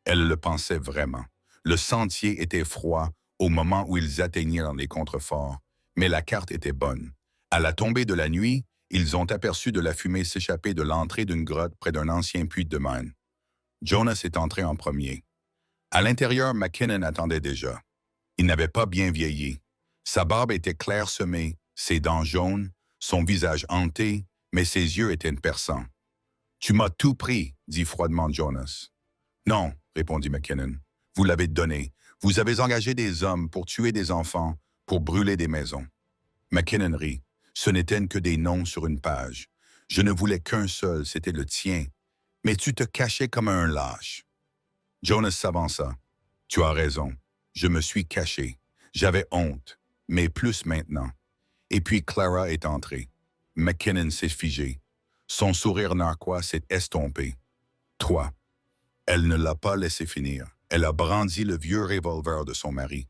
S1: Elle le pensait vraiment. Le sentier était froid au moment où ils atteignirent les contreforts, mais la carte était bonne. À la tombée de la nuit, ils ont aperçu de la fumée s'échapper de l'entrée d'une grotte près d'un ancien puits de mine. Jonas est entré en premier. À l'intérieur, McKinnon attendait déjà. Il n'avait pas bien vieilli. Sa barbe était clairsemée, ses dents jaunes, son visage hanté, mais ses yeux étaient perçants. « Tu m'as tout pris, » dit froidement Jonas. « Non, » répondit McKinnon. « Vous l'avez donné. Vous avez engagé des hommes pour tuer des enfants, pour brûler des maisons. » McKinnon rit. Ce n'étaient que des noms sur une page. Je ne voulais qu'un seul, c'était le tien. Mais tu te cachais comme un lâche. Jonas s'avança. Tu as raison. Je me suis caché. J'avais honte, mais plus maintenant. Et puis Clara est entrée. McKinnon s'est figé. Son sourire narquois s'est estompé. Toi. Elle ne l'a pas laissé finir. Elle a brandi le vieux revolver de son mari.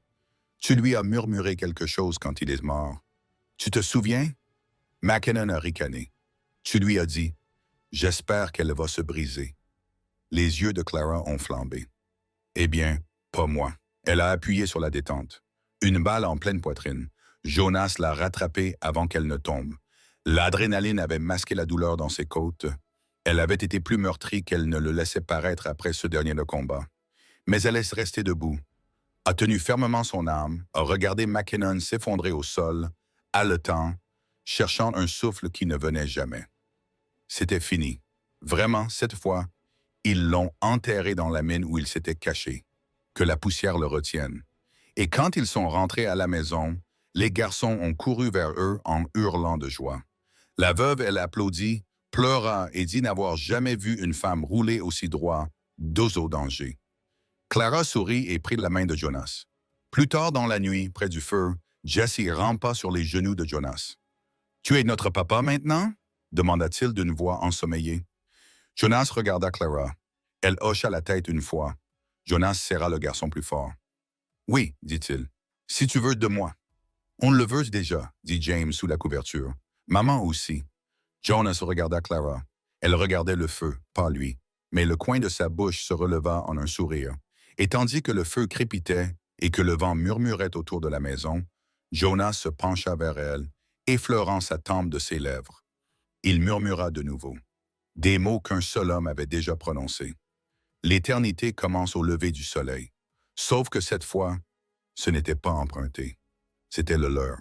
S1: Tu lui as murmuré quelque chose quand il est mort. Tu te souviens? McKinnon a ricané. Tu lui as dit, « J'espère qu'elle va se briser. » Les yeux de Clara ont flambé. Eh bien, pas moi. Elle a appuyé sur la détente. Une balle en pleine poitrine. Jonas l'a rattrapée avant qu'elle ne tombe. L'adrénaline avait masqué la douleur dans ses côtes. Elle avait été plus meurtrie qu'elle ne le laissait paraître après ce dernier de combat. Mais elle est restée debout, a tenu fermement son arme, a regardé McKinnon s'effondrer au sol, haletant, cherchant un souffle qui ne venait jamais. C'était fini. Vraiment, cette fois, ils l'ont enterré dans la mine où il s'était caché. Que la poussière le retienne. Et quand ils sont rentrés à la maison, les garçons ont couru vers eux en hurlant de joie. La veuve, elle applaudit, pleura et dit n'avoir jamais vu une femme rouler aussi droit, dos au danger. Clara sourit et prit la main de Jonas. Plus tard dans la nuit, près du feu, Jesse rampa sur les genoux de Jonas. « Tu es notre papa maintenant ?» demanda-t-il d'une voix ensommeillée. Jonas regarda Clara. Elle hocha la tête une fois. Jonas serra le garçon plus fort. « Oui, dit-il, si tu veux de moi. »« On le veut déjà, dit James sous la couverture. Maman aussi. » Jonas regarda Clara. Elle regardait le feu, pas lui, mais le coin de sa bouche se releva en un sourire. Et tandis que le feu crépitait et que le vent murmurait autour de la maison, Jonas se pencha vers elle, effleurant sa tempe de ses lèvres. Il murmura de nouveau, des mots qu'un seul homme avait déjà prononcés. L'éternité commence au lever du soleil, sauf que cette fois, ce n'était pas emprunté, c'était le leur.